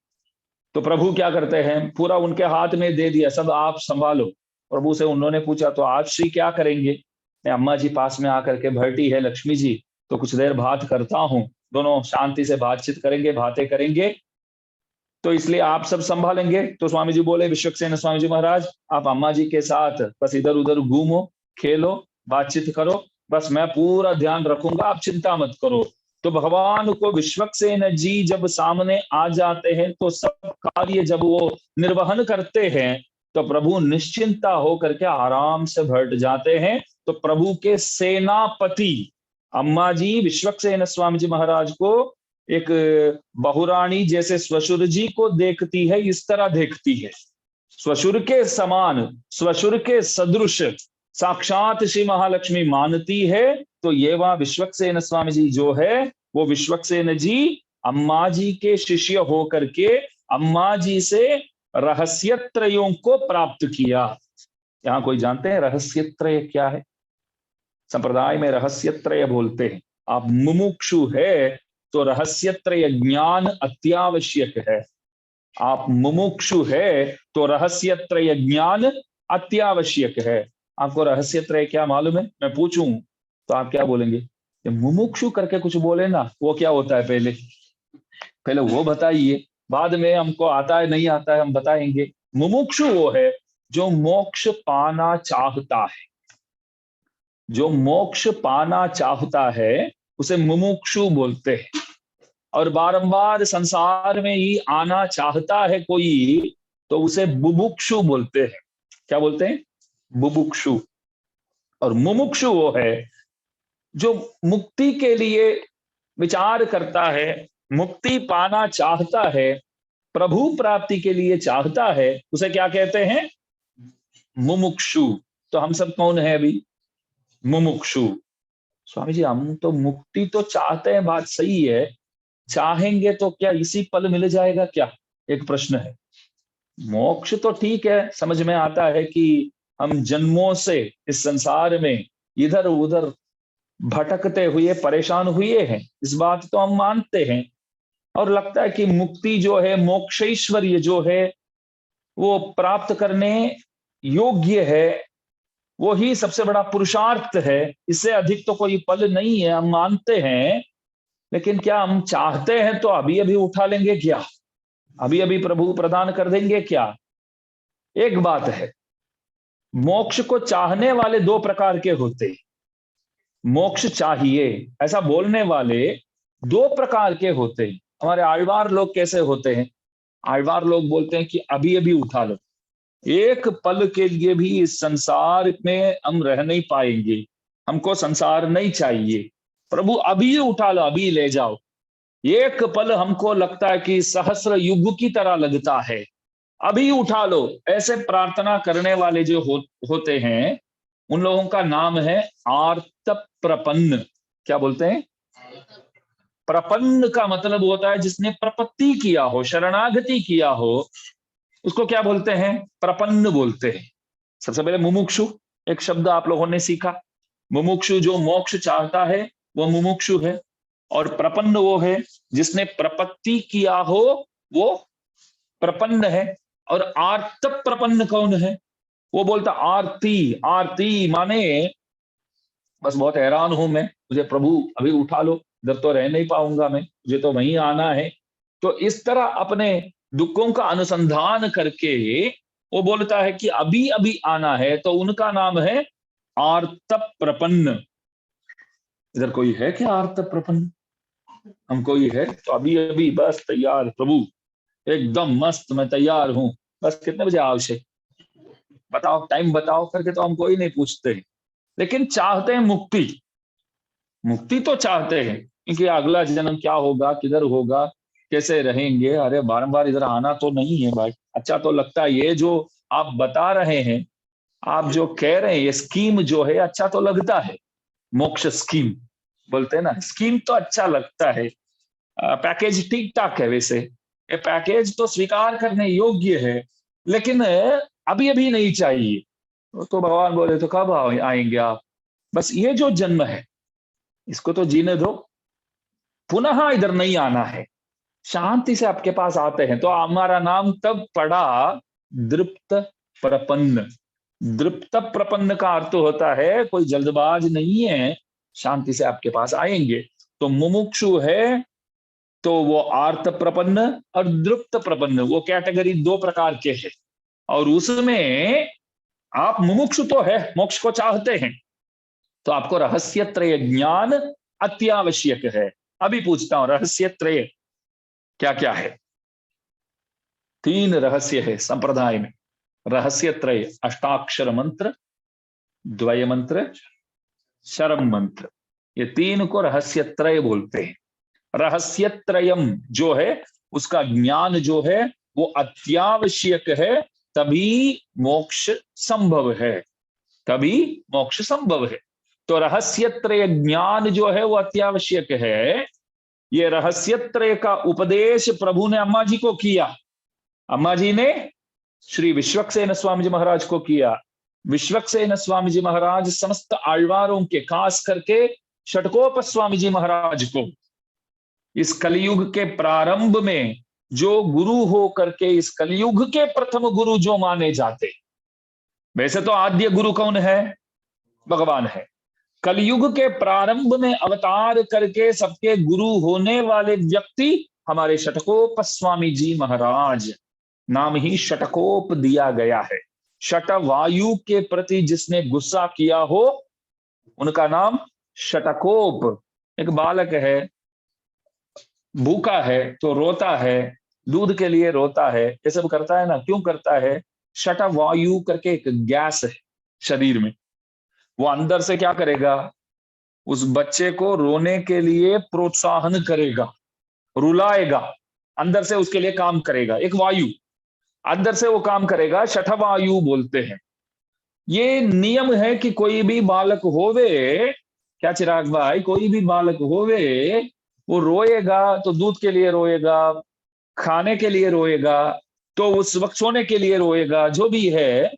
तो प्रभु क्या करते हैं, पूरा उनके हाथ में दे दिया, सब आप संभालो। प्रभु से उन्होंने पूछा तो आज श्री क्या करेंगे? मैं अम्मा जी पास में आकर के बैठी है लक्ष्मी जी, तो कुछ देर बात करता हूँ, दोनों शांति से बातचीत करेंगे, बातें करेंगे, तो इसलिए आप सब संभालेंगे। तो स्वामी जी बोले, विश्वक्सेन स्वामी जी महाराज, आप अम्मा जी के साथ बस इधर उधर घूमो, खेलो, बातचीत करो, बस मैं पूरा ध्यान रखूंगा, आप चिंता मत करो। तो भगवान को विश्वक्सेन जी जब सामने आ जाते हैं, तो सब कार्य जब वो निर्वहन करते हैं, तो प्रभु निश्चिंता होकर के आराम से बैठ जाते हैं। तो प्रभु के सेनापति अम्मा जी विश्वक्सेन स्वामी जी महाराज को एक बहुरानी जैसे स्वशुर जी को देखती है, इस तरह देखती है, स्वशुर के समान, स्वशुर के सदृश साक्षात श्री महालक्ष्मी मानती है। तो ये वहां विश्वक्सेन स्वामी जी जो है, वो विश्वक्सेन जी अम्मा जी के शिष्य होकर के अम्मा जी से रहस्यत्रयों को प्राप्त किया। यहां कोई जानते हैं रहस्यत्रय क्या है? संप्रदाय में रहस्यत्रय बोलते हैं। आप मुमुक्षु है तो रहस्यत्रय ज्ञान अत्यावश्यक है। आप मुमुक्षु है तो रहस्यत्रय ज्ञान अत्यावश्यक है। आपको रहस्यत्रय क्या मालूम है? मैं पूछूं तो आप क्या बोलेंगे? मुमुक्षु करके कुछ बोले ना, वो क्या होता है? पहले वो बताइए, बाद में हमको आता है नहीं आता है हम बताएंगे। मुमुक्षु वो है जो मोक्ष पाना चाहता है, जो मोक्ष पाना चाहता है उसे मुमुक्षु बोलते हैं। और बारंबार संसार में ही आना चाहता है कोई, तो उसे बुभुक्षु बोलते हैं। क्या बोलते हैं? बुभुक्षु। और मुमुक्षु वो है जो मुक्ति के लिए विचार करता है, मुक्ति पाना चाहता है, प्रभु प्राप्ति के लिए चाहता है, उसे क्या कहते हैं? मुमुक्षु। तो हम सब कौन है अभी? मुमुक्षु। स्वामी जी हम तो मुक्ति तो चाहते हैं, बात सही है, चाहेंगे तो क्या इसी पल मिल जाएगा क्या? एक प्रश्न है। मोक्ष तो ठीक है, समझ में आता है कि हम जन्मों से इस संसार में इधर उधर भटकते हुए परेशान हुए हैं, इस बात तो हम मानते हैं। और लगता है कि मुक्ति जो है, मोक्षैश्वर्य जो है, वो प्राप्त करने योग्य है, वो ही सबसे बड़ा पुरुषार्थ है, इससे अधिक तो कोई पल नहीं है, हम मानते हैं। लेकिन क्या हम चाहते हैं तो अभी अभी उठा लेंगे क्या? अभी अभी प्रभु प्रदान कर देंगे क्या? एक बात है, मोक्ष को चाहने वाले दो प्रकार के होते हैं। मोक्ष चाहिए ऐसा बोलने वाले दो प्रकार के होते हैं। हमारे आழ்वार लोग कैसे होते हैं? आழ்वार लोग बोलते हैं कि अभी अभी उठा लो, एक पल के लिए भी इस संसार में हम रह नहीं पाएंगे, हमको संसार नहीं चाहिए, प्रभु अभी उठा लो, अभी ले जाओ। एक पल हमको लगता है कि सहस्र युग की तरह लगता है, अभी उठा लो, ऐसे प्रार्थना करने वाले जो होते हैं, उन लोगों का नाम है आर्त प्रपन्न। क्या बोलते हैं? प्रपन्न का मतलब होता है जिसने प्रपत्ति किया हो, शरणागति किया हो, उसको क्या बोलते हैं? प्रपन्न बोलते हैं। सबसे पहले मुमुक्षु एक शब्द आप लोगों ने सीखा। मुमुक्षु जो मोक्ष चाहता है वो मुमुक्षु है, और प्रपन्न वो है जिसने प्रपत्ति किया हो, वो प्रपन्न है। और आर्त प्रपन्न कौन है? वो बोलता आरती। आरती माने बस बहुत हैरान हूं मैं, मुझे प्रभु अभी उठा लो, इधर तो रह नहीं पाऊंगा मैं, मुझे तो वहीं आना है। तो इस तरह अपने दुखों का अनुसंधान करके वो बोलता है कि अभी अभी आना है, तो उनका नाम है आर्त प्रपन्न। इधर कोई है क्या आर्त प्रपन्न? हम कोई है तो अभी अभी बस तैयार प्रभु, एकदम मस्त मैं तैयार हूं, बस कितने बजे आवश्यक बताओ, टाइम बताओ करके तो हम कोई नहीं पूछते, लेकिन चाहते हैं मुक्ति। मुक्ति तो चाहते हैं, क्योंकि अगला जन्म क्या होगा, किधर होगा, कैसे रहेंगे, अरे बारंबार इधर आना तो नहीं है भाई। अच्छा तो लगता है ये जो आप बता रहे हैं, आप जो कह रहे हैं ये स्कीम जो है, अच्छा तो लगता है। मोक्ष स्कीम बोलते हैं ना, स्कीम तो अच्छा लगता है। पैकेज ठीक ठाक है वैसे, ये पैकेज तो स्वीकार करने योग्य है, लेकिन अभी अभी नहीं चाहिए। तो भगवान बोले तो कब आएंगे आप? बस ये जो जन्म है इसको तो जीने दो, पुनः इधर नहीं आना है। शांति से आपके पास आते हैं तो हमारा नाम तब पड़ा दृप्त प्रपन्न। दृप्त प्रपन्न का अर्थ होता है कोई जल्दबाज नहीं है, शांति से आपके पास आएंगे। तो मुमुक्षु है तो वो आर्त प्रपन्न, और दृप्त प्रपन्न, वो कैटेगरी दो प्रकार के हैं। और उसमें आप मुमुक्षु तो है, मोक्ष को चाहते हैं, तो आपको रहस्य त्रय ज्ञान अत्यावश्यक है। अभी पूछता हूं रहस्य त्रय क्या क्या है। तीन रहस्य है संप्रदाय में, रहस्य त्रय, अष्टाक्षर मंत्र, द्वय मंत्र, शरम मंत्र, ये तीन को रहस्य त्रय बोलते हैं। रहस्य त्रयम जो है उसका ज्ञान जो है वो अत्यावश्यक है, तभी मोक्ष संभव है, तभी मोक्ष संभव है। तो रहस्य त्रय ज्ञान जो है वो अत्यावश्यक है। ये रहस्य त्रय का उपदेश प्रभु ने अम्मा जी को किया। अम्मा जी ने श्री विश्वक्सेन स्वामी जी महाराज को किया। विश्वक्सेन स्वामी जी महाराज समस्त आழ்वारों के, खास करके षटकोप स्वामी जी महाराज को इस कलयुग के प्रारंभ में जो गुरु हो करके, इस कलयुग के प्रथम गुरु जो माने जाते, वैसे तो आद्य गुरु कौन है? भगवान है। कलयुग के प्रारंभ में अवतार करके सबके गुरु होने वाले व्यक्ति हमारे षटकोप स्वामी जी महाराज। नाम ही षटकोप दिया गया है। षट वायु के प्रति जिसने गुस्सा किया हो उनका नाम षटकोप। एक बालक है, भूखा है तो रोता है, दूध के लिए रोता है, ये सब करता है ना, क्यों करता है? षट वायु करके एक गैस है शरीर में, वो अंदर से क्या करेगा? उस बच्चे को रोने के लिए प्रोत्साहन करेगा, रुलाएगा, अंदर से उसके लिए काम करेगा। एक वायु अंदर से वो काम करेगा, शठवायु बोलते हैं। ये नियम है कि कोई भी बालक होवे, क्या चिराग भाई, कोई भी बालक होवे वो रोएगा तो दूध के लिए रोएगा, खाने के लिए रोएगा, तो उस वक्त सोने के लिए रोएगा, जो भी है।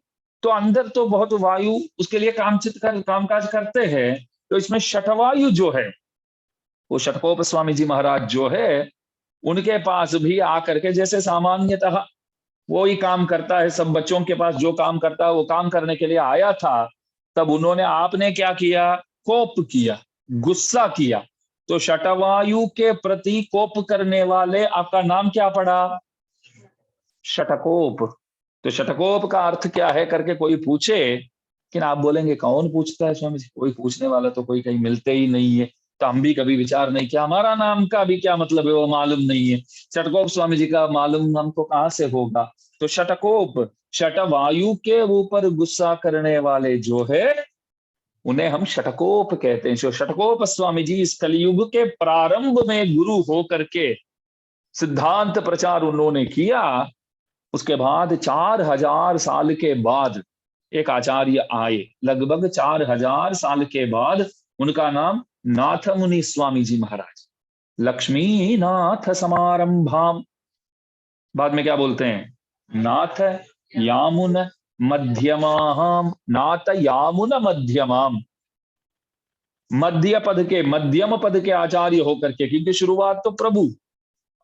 तो अंदर तो बहुत वायु उसके लिए कामकाज करते हैं। तो इसमें शठवायु जो है, वो षटकोप स्वामी जी महाराज जो है, उनके पास भी आकर के, जैसे सामान्यतः वो ही काम करता है, सब बच्चों के पास जो काम करता है वो काम करने के लिए आया था, तब उन्होंने, आपने क्या किया? कोप किया, गुस्सा किया। तो शटवायु के प्रति कोप करने वाले आपका नाम क्या पड़ा? शटकोप। तो शटकोप का अर्थ क्या है करके कोई पूछे, लेकिन आप बोलेंगे कौन पूछता है स्वामी जी, कोई पूछने वाला तो कोई कहीं मिलते ही नहीं है। तो हम भी कभी विचार नहीं किया, हमारा नाम का भी क्या मतलब है वो मालूम नहीं है। शटकोप स्वामी जी का मालूम हमको कहां से होगा? तो शटकोप, शट वायु के ऊपर गुस्सा करने वाले जो है उन्हें हम षटकोप कहते हैं। जो षटकोप स्वामी जी इस कलयुग के प्रारंभ में गुरु हो करके सिद्धांत प्रचार उन्होंने किया। उसके बाद 4000 साल के बाद एक आचार्य आए, लगभग 4000 साल के बाद। उनका नाम नाथ मुनि स्वामी जी महाराज। लक्ष्मी नाथ समारंभाम, बाद में क्या बोलते हैं, नाथ यामुन मध्यमाम, नाथ यामुन मध्यमाम, मध्य पद के, मध्यम पद के आचार्य होकर के। क्योंकि शुरुआत तो प्रभु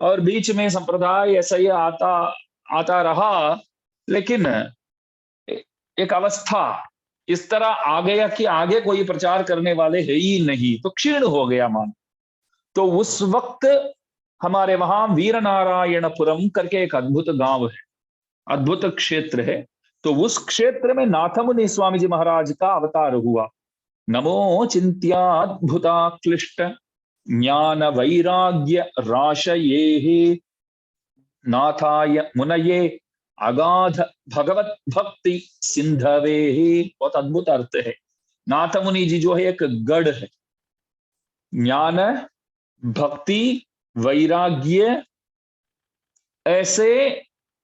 और बीच में संप्रदाय ऐसा ही आता आता रहा, लेकिन एक अवस्था इस तरह आ गया कि आगे कोई प्रचार करने वाले है ही नहीं, तो क्षीण हो गया मान। तो उस वक्त हमारे वहां वीर नारायणपुरम करके एक अद्भुत गांव है, अद्भुत क्षेत्र है। तो उस क्षेत्र में नाथमुनि स्वामी जी महाराज का अवतार हुआ। नमो चिंत्याद्भुता क्लिष्ट ज्ञान वैराग्य राशये नाथाय मुनये अगाध भगवत भक्ति सिंधवे। बहुत अद्भुत अर्थ है। नाथ मुनि जी जो है एक गढ़ है, ज्ञान भक्ति वैराग्य ऐसे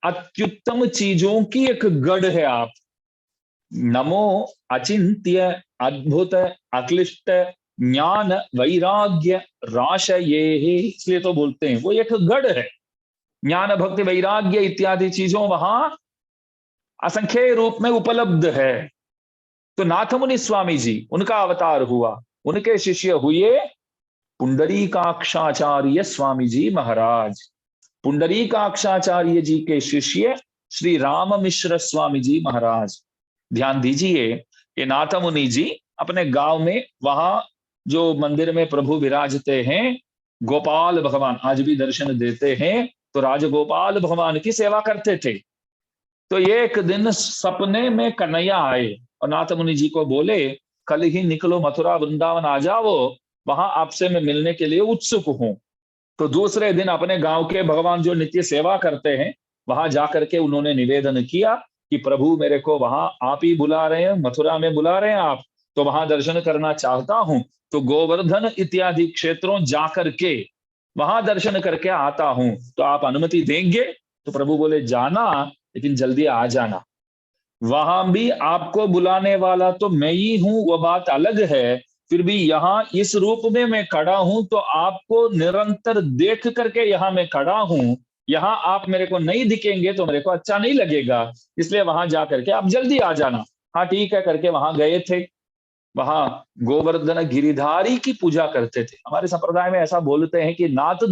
अत्युत्तम चीजों की एक गढ़ है आप। नमो अचिंत्य अद्भुत अक्लिष्ट ज्ञान वैराग्य राशये, इसलिए तो बोलते हैं वो एक गढ़ है। ज्ञान भक्ति वैराग्य इत्यादि चीजों वहां असंख्य रूप में उपलब्ध है। तो नाथमुनि स्वामी जी उनका अवतार हुआ। उनके शिष्य हुए पुंडरीकाक्षाचार्य स्वामी जी महाराज। पुंडरीकाक्षाचार्य जी के शिष्य श्री राम मिश्र स्वामी जी महाराज। ध्यान दीजिए, ये नाथमुनि जी अपने गांव में, वहां जो मंदिर में प्रभु विराजते हैं, गोपाल भगवान आज भी दर्शन देते हैं, तो राजगोपाल भगवान की सेवा करते थे। तो एक दिन सपने में कन्हैया आए और नाथ मुनि जी को बोले, कल ही निकलो मथुरा वृंदावन आ जाओ, वहां आपसे मैं मिलने के लिए उत्सुक हूं। तो दूसरे दिन अपने गांव के भगवान जो नित्य सेवा करते हैं, वहां जाकर के उन्होंने निवेदन किया कि प्रभु मेरे को वहां आप ही बुला रहे हैं, मथुरा में बुला रहे हैं आप, तो वहां दर्शन करना चाहता हूं। तो गोवर्धन इत्यादि क्षेत्रों जाकर के वहां दर्शन करके आता हूं, तो आप अनुमति देंगे? तो प्रभु बोले, जाना, लेकिन जल्दी आ जाना। वहां भी आपको बुलाने वाला तो मैं ही हूं, वो बात अलग है। फिर भी यहाँ इस रूप में मैं खड़ा हूं, तो आपको निरंतर देख करके यहाँ मैं खड़ा हूं। यहाँ आप मेरे को नहीं दिखेंगे तो मेरे को अच्छा नहीं लगेगा, इसलिए वहां जा करके आप जल्दी आ जाना। हाँ ठीक है करके वहां गए थे। वहां गोवर्धन गिरिधारी की पूजा करते थे। हमारे संप्रदाय में ऐसा बोलते हैं कि नाथ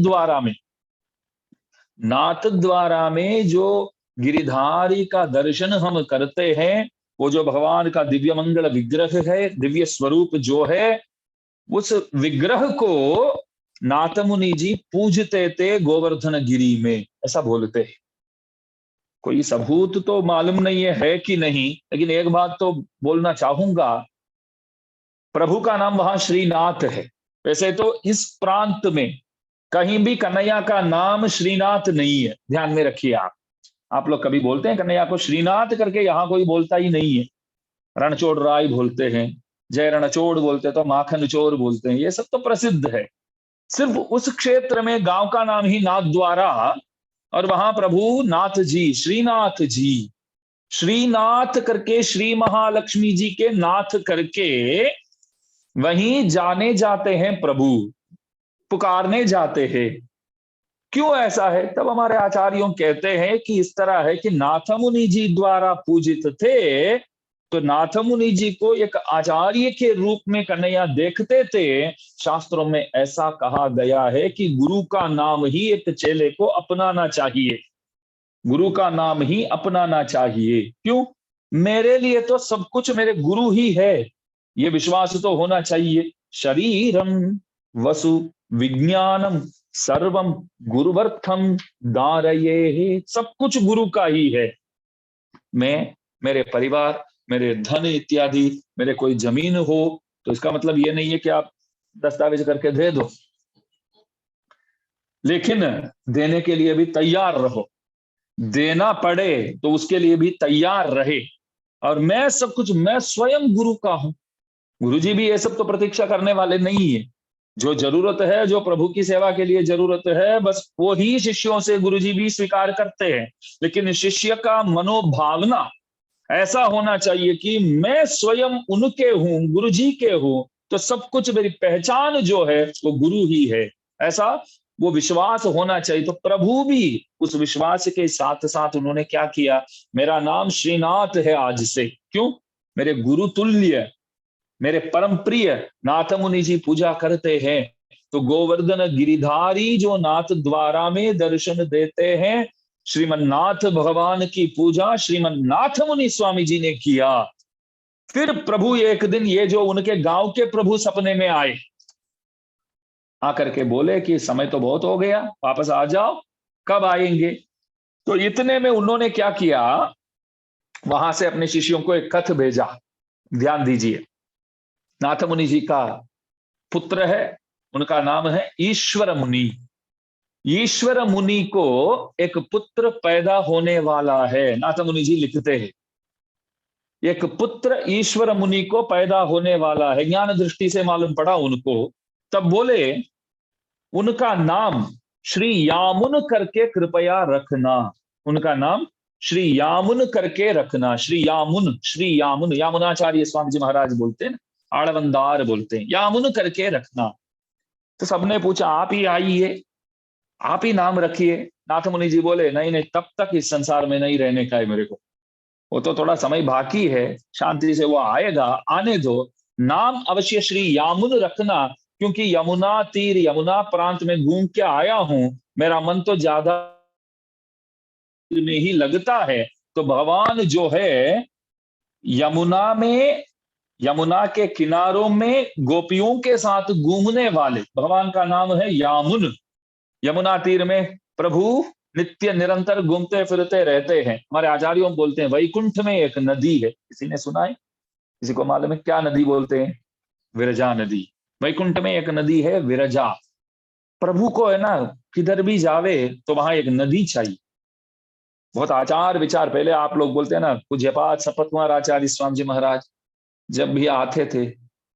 द्वारा में जो गिरिधारी का दर्शन हम करते हैं, वो जो भगवान का दिव्य मंगल विग्रह है, दिव्य स्वरूप जो है, उस विग्रह को नाथ मुनि जी पूजते थे गोवर्धन गिरी में, ऐसा बोलते हैं। कोई सबूत तो मालूम नहीं है कि नहीं, लेकिन एक बात तो बोलना चाहूंगा, प्रभु का नाम वहां श्रीनाथ है। वैसे तो इस प्रांत में कहीं भी कन्हैया का नाम श्रीनाथ नहीं है, ध्यान में रखिए आप लोग कभी बोलते हैं कन्हैया को श्रीनाथ करके? यहां कोई बोलता ही नहीं है। रणछोड़ राय बोलते हैं, जय रणछोड़ बोलते हैं, तो माखन चोर बोलते हैं, ये सब तो प्रसिद्ध है। सिर्फ उस क्षेत्र में गांव का नाम ही नाथ द्वारा, और वहां प्रभु नाथ जी, श्रीनाथ जी, श्रीनाथ करके, श्री महालक्ष्मी जी के नाथ करके वहीं जाने जाते हैं प्रभु, पुकारने जाते हैं। क्यों ऐसा है? तब हमारे आचार्यों कहते हैं कि इस तरह है कि नाथ मुनि जी द्वारा पूजित थे, तो नाथ मुनि जी को एक आचार्य के रूप में कन्हैया देखते थे। शास्त्रों में ऐसा कहा गया है कि गुरु का नाम ही एक चेले को अपनाना चाहिए, गुरु का नाम ही अपनाना चाहिए। क्यों? मेरे लिए तो सब कुछ मेरे गुरु ही है, ये विश्वास तो होना चाहिए। शरीरम वसु विज्ञानम सर्वम गुरुवर्थम दारये, सब कुछ गुरु का ही है। मैं, मेरे परिवार, मेरे धन इत्यादि, मेरे कोई जमीन हो, तो इसका मतलब ये नहीं है कि आप दस्तावेज करके दे दो, लेकिन देने के लिए भी तैयार रहो, देना पड़े तो उसके लिए भी तैयार रहे। और मैं सब कुछ, मैं स्वयं गुरु का हूं, गुरुजी भी ये सब तो प्रतीक्षा करने वाले नहीं है। जो जरूरत है, जो प्रभु की सेवा के लिए जरूरत है, बस वो ही शिष्यों से गुरुजी भी स्वीकार करते हैं। लेकिन शिष्य का मनोभावना ऐसा होना चाहिए कि मैं स्वयं उनके हूं, गुरुजी के हूं, तो सब कुछ, मेरी पहचान जो है वो गुरु ही है, ऐसा वो विश्वास होना चाहिए। तो प्रभु भी उस विश्वास के साथ साथ उन्होंने क्या किया, मेरा नाम श्रीनाथ है आज से, क्यों, मेरे गुरु तुल्य, मेरे परम प्रिय नाथ मुनि जी पूजा करते हैं। तो गोवर्धन गिरिधारी जो नाथ द्वारा में दर्शन देते हैं, श्रीमन्नाथ भगवान की पूजा श्रीमन्नाथ मुनि स्वामी जी ने किया। फिर प्रभु एक दिन ये जो उनके गांव के प्रभु सपने में आए, आकर के बोले कि समय तो बहुत हो गया, वापस आ जाओ, कब आएंगे। तो इतने में उन्होंने क्या किया, वहां से अपने शिष्यों को एक खत भेजा। ध्यान दीजिए, नाथ मुनि जी का पुत्र है, उनका नाम है ईश्वर मुनि। ईश्वर मुनि को एक पुत्र पैदा होने वाला है, नाथ मुनि जी लिखते हैं, एक पुत्र ईश्वर मुनि को पैदा होने वाला है। ज्ञान दृष्टि से मालूम पड़ा उनको। तब बोले उनका नाम श्री यामुन करके कृपया रखना, उनका नाम श्री यामुन करके रखना। श्री यामुन, श्री यामुन, यामुनाचार्य स्वामी जी महाराज बोलते हैं, आड़वंदार बोलते हैं, यामुन करके रखना। तो सबने पूछा आप ही आइए, आप ही नाम रखिए। नाथ मुनि जी बोले नहीं नहीं, तब तक इस संसार में नहीं रहने का है मेरे को, वो तो थोड़ा समय बाकी है, शांति से वो आएगा, आने दो। नाम अवश्य श्री यामुन रखना, क्योंकि यमुना तीर, यमुना प्रांत में घूम के आया हूं, मेरा मन तो ज्यादा में ही लगता है। तो भगवान जो है यमुना में, यमुना के किनारों में गोपियों के साथ घूमने वाले, भगवान का नाम है यामुन। यमुना तीर में प्रभु नित्य निरंतर घूमते फिरते रहते हैं। हमारे आचार्यों बोलते हैं वैकुंठ में एक नदी है, किसी ने सुना है, किसी को मालूम है क्या नदी बोलते हैं? विरजा नदी। वैकुंठ में एक नदी है विरजा। प्रभु को है ना, किधर भी जावे तो वहां एक नदी चाहिए। बहुत आचार विचार, पहले आप लोग बोलते हैं ना, पूज्यपाद संपत कुमार आचार्य स्वामी जी महाराज जब भी आते थे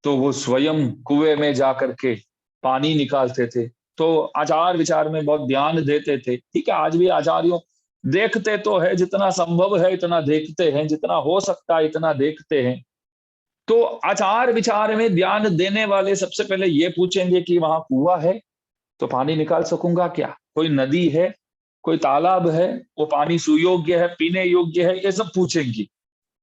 तो वो स्वयं कुएं में जाकर के पानी निकालते थे। तो आचार विचार में बहुत ध्यान देते थे। ठीक है, आज भी आचार्यों देखते तो है, जितना संभव है इतना देखते हैं, जितना हो सकता है इतना देखते हैं। तो आचार विचार में ध्यान देने वाले सबसे पहले ये पूछेंगे कि वहां कुआं है तो पानी निकाल सकूंगा क्या, कोई नदी है, कोई तालाब है, वो पानी सुयोग्य है, पीने योग्य है, ये सब पूछेंगी।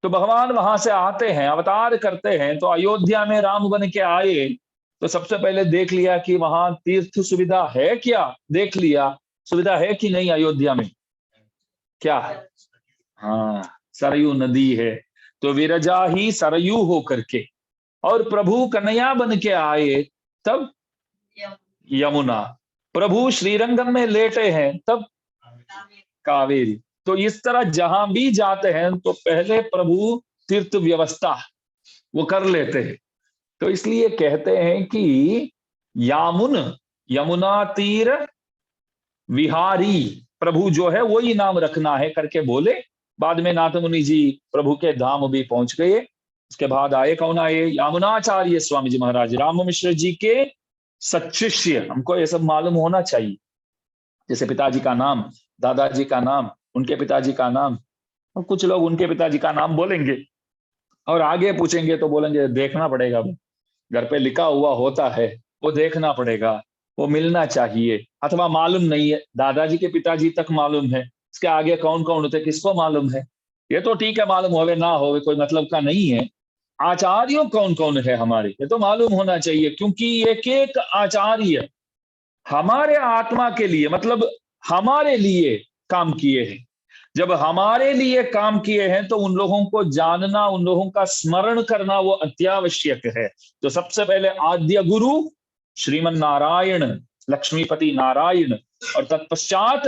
तो भगवान वहां से आते हैं, अवतार करते हैं। तो अयोध्या में राम बन के आए तो सबसे पहले देख लिया कि वहां तीर्थ सुविधा है क्या, देख लिया सुविधा है कि नहीं अयोध्या में, क्या, हाँ, सरयू नदी है। तो विरजा ही सरयू हो करके, और प्रभु कन्हैया बन के आए तब यमुना, प्रभु श्रीरंगम में लेटे हैं तब कावेरी। तो इस तरह जहां भी जाते हैं तो पहले प्रभु तीर्थ व्यवस्था वो कर लेते हैं। तो इसलिए कहते हैं कि यामुन, यमुना तीर विहारी, प्रभु जो है वही नाम रखना है करके बोले। बाद में नाथ मुनि जी प्रभु के धाम भी पहुंच गए। उसके बाद आए कौन आए, यामुनाचार्य स्वामी जी महाराज, राम मिश्र जी के सच्शिष्य। हमको ये सब मालूम होना चाहिए, जैसे पिताजी का नाम, दादाजी का नाम, उनके पिताजी का नाम, और कुछ लोग उनके पिताजी का नाम बोलेंगे और आगे पूछेंगे तो बोलेंगे देखना पड़ेगा, घर पे लिखा हुआ होता है, वो देखना पड़ेगा, वो मिलना चाहिए, अथवा मालूम नहीं है, दादाजी के पिताजी तक मालूम है, इसके आगे कौन कौन थे किसको मालूम है। ये तो ठीक है, मालूम होवे ना होवे कोई मतलब का नहीं है। आचार्यों कौन कौन है हमारे, ये तो मालूम होना चाहिए, क्योंकि एक एक आचार्य हमारे आत्मा के लिए, मतलब हमारे लिए काम किए हैं। जब हमारे लिए काम किए हैं तो उन लोगों को जानना, उन लोगों का स्मरण करना वो अत्यावश्यक है। तो सबसे पहले आद्य गुरु श्रीमन नारायण, लक्ष्मीपति नारायण, और तत्पश्चात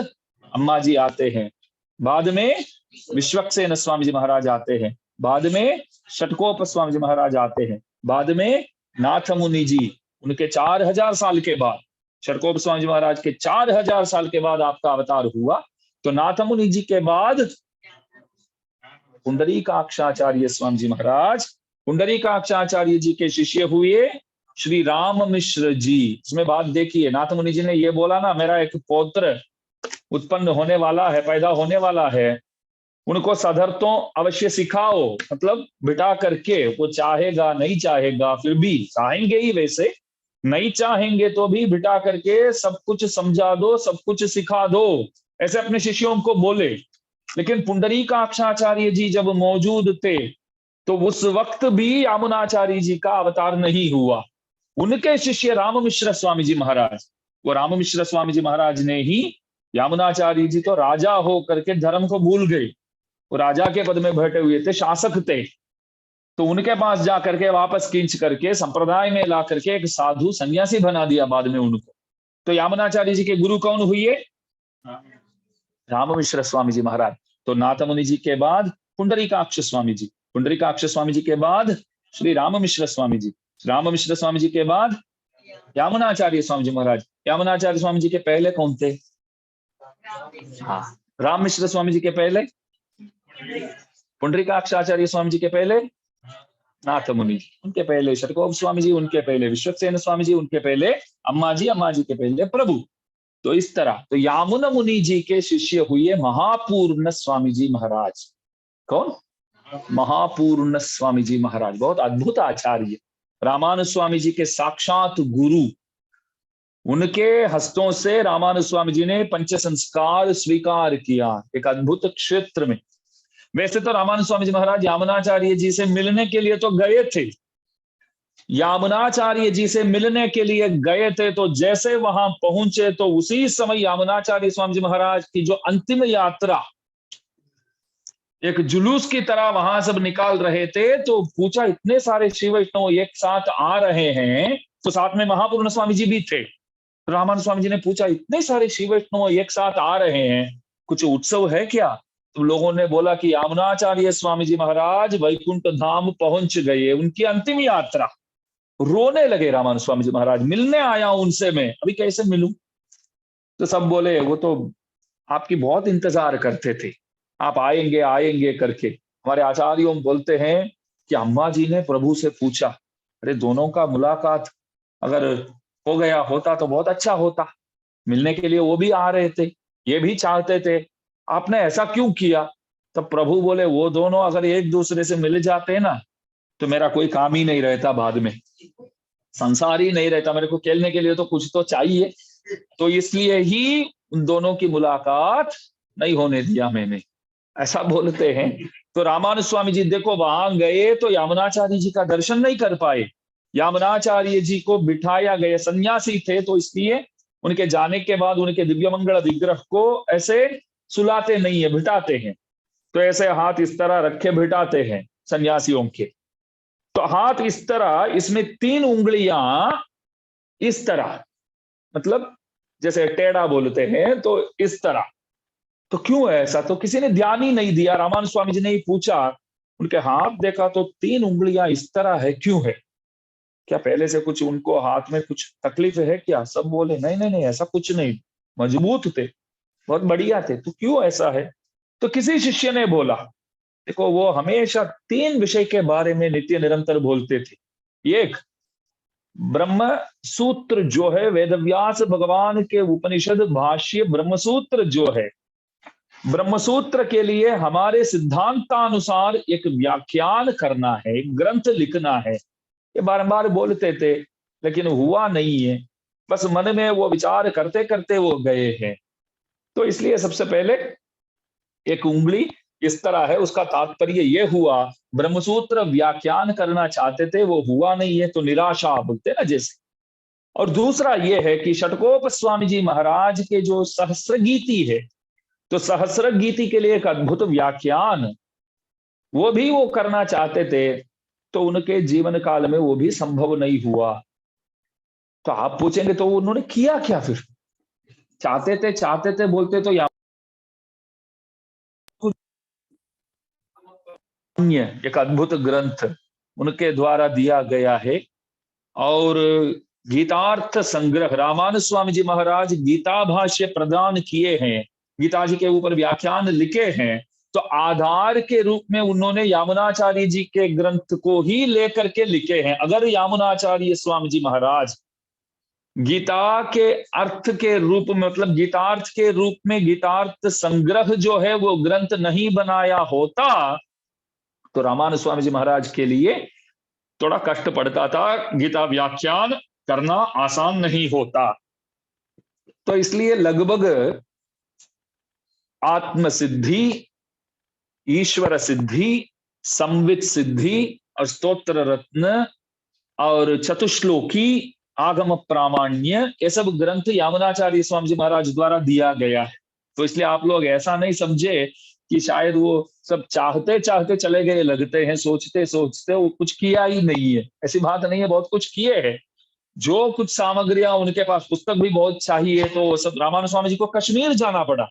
अम्मा जी आते हैं, बाद में विश्वक्सेन स्वामी जी महाराज आते हैं, बाद में षटकोप स्वामी जी महाराज आते हैं, बाद में नाथ मुनि जी, उनके 4000 साल के बाद, षटकोप स्वामी जी महाराज के 4000 साल के बाद आपका अवतार हुआ। तो नाथ मुनि जी के बाद पुंडरीकाक्षाचार्य स्वामी जी महाराज, पुंडरीकाक्षाचार्य जी के शिष्य हुए श्री राम मिश्र जी। इसमें बात देखिए, नाथ मुनि जी ने ये बोला ना, मेरा एक पौत्र उत्पन्न होने वाला है, पैदा होने वाला है, उनको सधर्तों अवश्य सिखाओ, मतलब बिठा करके, वो चाहेगा नहीं चाहेगा फिर भी, चाहेंगे ही वैसे, नहीं चाहेंगे तो भी बिठा करके सब कुछ समझा दो, सब कुछ सिखा दो, ऐसे अपने शिष्यों को बोले। लेकिन पुंडरीकाक्षाचार्य जी जब मौजूद थे तो उस वक्त भी यामुनाचार्य जी का अवतार नहीं हुआ। उनके शिष्य राम मिश्र स्वामी जी महाराज, वो राम मिश्र स्वामी जी महाराज ने ही, यामुनाचार्य जी तो राजा हो करके धर्म को भूल गए, वो राजा के पद में बैठे हुए थे, शासक थे, तो उनके पास जा करके वापस खींच करके संप्रदाय में ला करके एक साधु सन्यासी बना दिया बाद में उनको। तो यामुनाचार्य जी के गुरु कौन हुए? राम मिश्र स्वामी जी महाराज। तो नाथ मुनि जी के बाद पुंडरीकाक्ष स्वामी जी, पुंडरीकाक्ष स्वामी जी के बाद श्री राम मिश्र स्वामी जी, राम मिश्र स्वामी जी के बाद यामुनाचार्य स्वामी जी महाराज। यामुनाचार्य स्वामी जी के पहले कौन थे? हाँ, राम मिश्र स्वामी जी के पहले पुंडरीकाक्षाचार्य स्वामी जी के पहले नाथ मुनि जी, उनके पहले षटकोप स्वामी जी, उनके पहले विश्वक्सेन स्वामी जी, उनके पहले अम्मा जी के पहले प्रभु। तो इस तरह, तो यामुन मुनि जी के शिष्य हुए महापूर्ण स्वामी जी महाराज। कौन? महापूर्ण स्वामी जी महाराज, बहुत अद्भुत आचार्य, रामानु स्वामी जी के साक्षात गुरु। उनके हस्तों से रामानु स्वामी जी ने पंच संस्कार स्वीकार किया एक अद्भुत क्षेत्र में। वैसे तो रामानु स्वामी जी महाराज यामुनाचार्य जी से मिलने के लिए तो गए थे, यामुनाचार्य जी से मिलने के लिए गए थे, तो जैसे वहां पहुंचे तो उसी समय यामुनाचार्य स्वामी जी महाराज की जो अंतिम यात्रा एक जुलूस की तरह वहां सब निकाल रहे थे, तो पूछा, इतने सारे शिव वैष्णव एक साथ आ रहे हैं, तो साथ में महापूर्ण स्वामी जी भी थे। रामानु स्वामी जी ने पूछा, इतने सारे शिव वैष्णव एक साथ आ रहे हैं, कुछ उत्सव है क्या? तो लोगों ने बोला कि यामुनाचार्य स्वामी जी महाराज वैकुंठ धाम पहुंच गए, उनकी अंतिम यात्रा। रोने लगे रामानु स्वामी जी महाराज, मिलने आया उनसे मैं, अभी कैसे मिलूं? तो सब बोले, वो तो आपकी बहुत इंतजार करते थे, आप आएंगे आएंगे करके। हमारे आचार्यों बोलते हैं कि अम्मा जी ने प्रभु से पूछा, अरे दोनों का मुलाकात अगर हो गया होता तो बहुत अच्छा होता, मिलने के लिए वो भी आ रहे थे, ये भी चाहते थे, आपने ऐसा क्यों किया? तब प्रभु बोले, वो दोनों अगर एक दूसरे से मिल जाते ना तो मेरा कोई काम ही नहीं रहता, बाद में संसार ही नहीं रहता, मेरे को खेलने के लिए तो कुछ तो चाहिए, तो इसलिए ही उन दोनों की मुलाकात नहीं होने दिया मैंने, ऐसा बोलते हैं। तो रामानु स्वामी जी देखो वहां गए तो यामुनाचार्य जी का दर्शन नहीं कर पाए, यामुनाचार्य जी को बिठाया गया, सन्यासी थे तो इसलिए उनके जाने के बाद उनके दिव्य मंगल विग्रह को ऐसे सुलाते नहीं है, बिठाते हैं, तो ऐसे हाथ इस तरह रखे बिठाते हैं सन्यासियों के, तो हाथ इस तरह, इसमें 3 उंगलियां इस तरह, मतलब जैसे टेढ़ा बोलते हैं, तो इस तरह। तो क्यों है ऐसा? तो किसी ने ध्यान ही नहीं दिया, रामानु स्वामी जी ने ही पूछा, उनके हाथ देखा तो 3 उंगलियां इस तरह है, क्यों है? क्या पहले से कुछ उनको हाथ में कुछ तकलीफ है क्या? सब बोले, नहीं नहीं नहीं, ऐसा कुछ नहीं, मजबूत थे, बहुत बढ़िया थे, तो क्यों ऐसा है? तो किसी शिष्य ने बोला, देखो वो हमेशा 3 विषय के बारे में नित्य निरंतर बोलते थे। एक, ब्रह्म सूत्र जो है, वेदव्यास भगवान के उपनिषद भाष्य ब्रह्मसूत्र जो है, ब्रह्मसूत्र के लिए हमारे सिद्धांतानुसार एक व्याख्यान करना है, एक ग्रंथ लिखना है, ये बारंबार बोलते थे, लेकिन हुआ नहीं है, बस मन में वो विचार करते करते वो गए हैं। तो इसलिए सबसे पहले एक उंगली इस तरह है, उसका तात्पर्य ये हुआ, ब्रह्मसूत्र व्याख्यान करना चाहते थे, वो हुआ नहीं है, तो निराशा बोलते ना जैसे। और दूसरा ये है कि षटकोप स्वामी जी महाराज के जो सहस्र गीति है, तो सहस्र गीति के लिए एक अद्भुत व्याख्यान वो भी वो करना चाहते थे, तो उनके जीवन काल में वो भी संभव नहीं हुआ। तो आप पूछेंगे तो उन्होंने किया क्या फिर? चाहते थे बोलते तो एक अद्भुत ग्रंथ उनके द्वारा दिया गया है। और गीतार्थ संग्रह रामानु स्वामी जी महाराज गीता भाष्य प्रदान किए हैं, गीता जी के ऊपर व्याख्यान लिखे हैं, तो आधार के रूप में उन्होंने यामुनाचार्य जी के ग्रंथ को ही लेकर के लिखे हैं। अगर यामुनाचार्य स्वामी जी महाराज गीता के अर्थ के रूप में, मतलब गीतार्थ के रूप में गीतार्थ संग्रह जो है वो ग्रंथ नहीं बनाया होता, तो रामानुज स्वामी जी महाराज के लिए थोड़ा कष्ट पड़ता था, गीता व्याख्यान करना आसान नहीं होता। तो इसलिए लगभग आत्म सिद्धि, ईश्वर सिद्धि, संवित सिद्धि और स्तोत्र रत्न और चतुश्लोकी, आगम प्रामाण्य, ये सब ग्रंथ यामुनाचार्य स्वामी जी महाराज द्वारा दिया गया है। तो इसलिए आप लोग ऐसा नहीं समझे कि शायद वो सब चाहते चाहते चले गए, लगते हैं, सोचते सोचते वो कुछ किया ही नहीं है। ऐसी बात नहीं है, बहुत कुछ किए हैं। जो कुछ सामग्रियां उनके पास, पुस्तक भी बहुत चाहिए, तो सब रामानुज स्वामी जी को कश्मीर जाना पड़ा,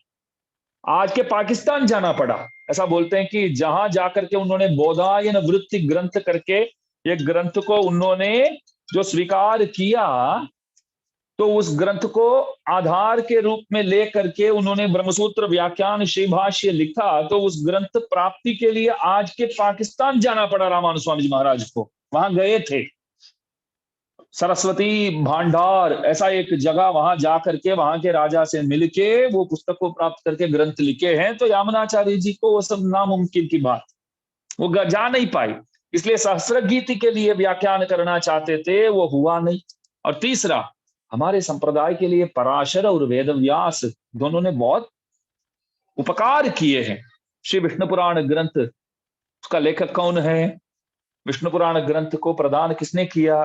आज के पाकिस्तान जाना पड़ा। ऐसा बोलते हैं कि जहां जाकर के उन्होंने बोधायन वृत्ति ग्रंथ करके एक ग्रंथ को उन्होंने जो स्वीकार किया, तो उस ग्रंथ को आधार के रूप में लेकर के उन्होंने ब्रह्मसूत्र व्याख्यान श्री भाष्य लिखा। तो उस ग्रंथ प्राप्ति के लिए आज के पाकिस्तान जाना पड़ा रामानुज स्वामी जी महाराज को। वहां गए थे, सरस्वती भांडार ऐसा एक जगह, वहां जाकर के वहां के राजा से मिलके वो पुस्तक को प्राप्त करके ग्रंथ लिखे हैं। तो यामुनाचार्य जी को वो सब नामुमकिन की बात, वो जा नहीं पाई। इसलिए सहस्र गीति के लिए व्याख्यान करना चाहते थे, वो हुआ नहीं। और तीसरा, हमारे संप्रदाय के लिए पराशर और वेदव्यास दोनों ने बहुत उपकार किए हैं। श्री विष्णु पुराण ग्रंथ, उसका लेखक कौन है? विष्णु पुराण ग्रंथ को प्रदान किसने किया?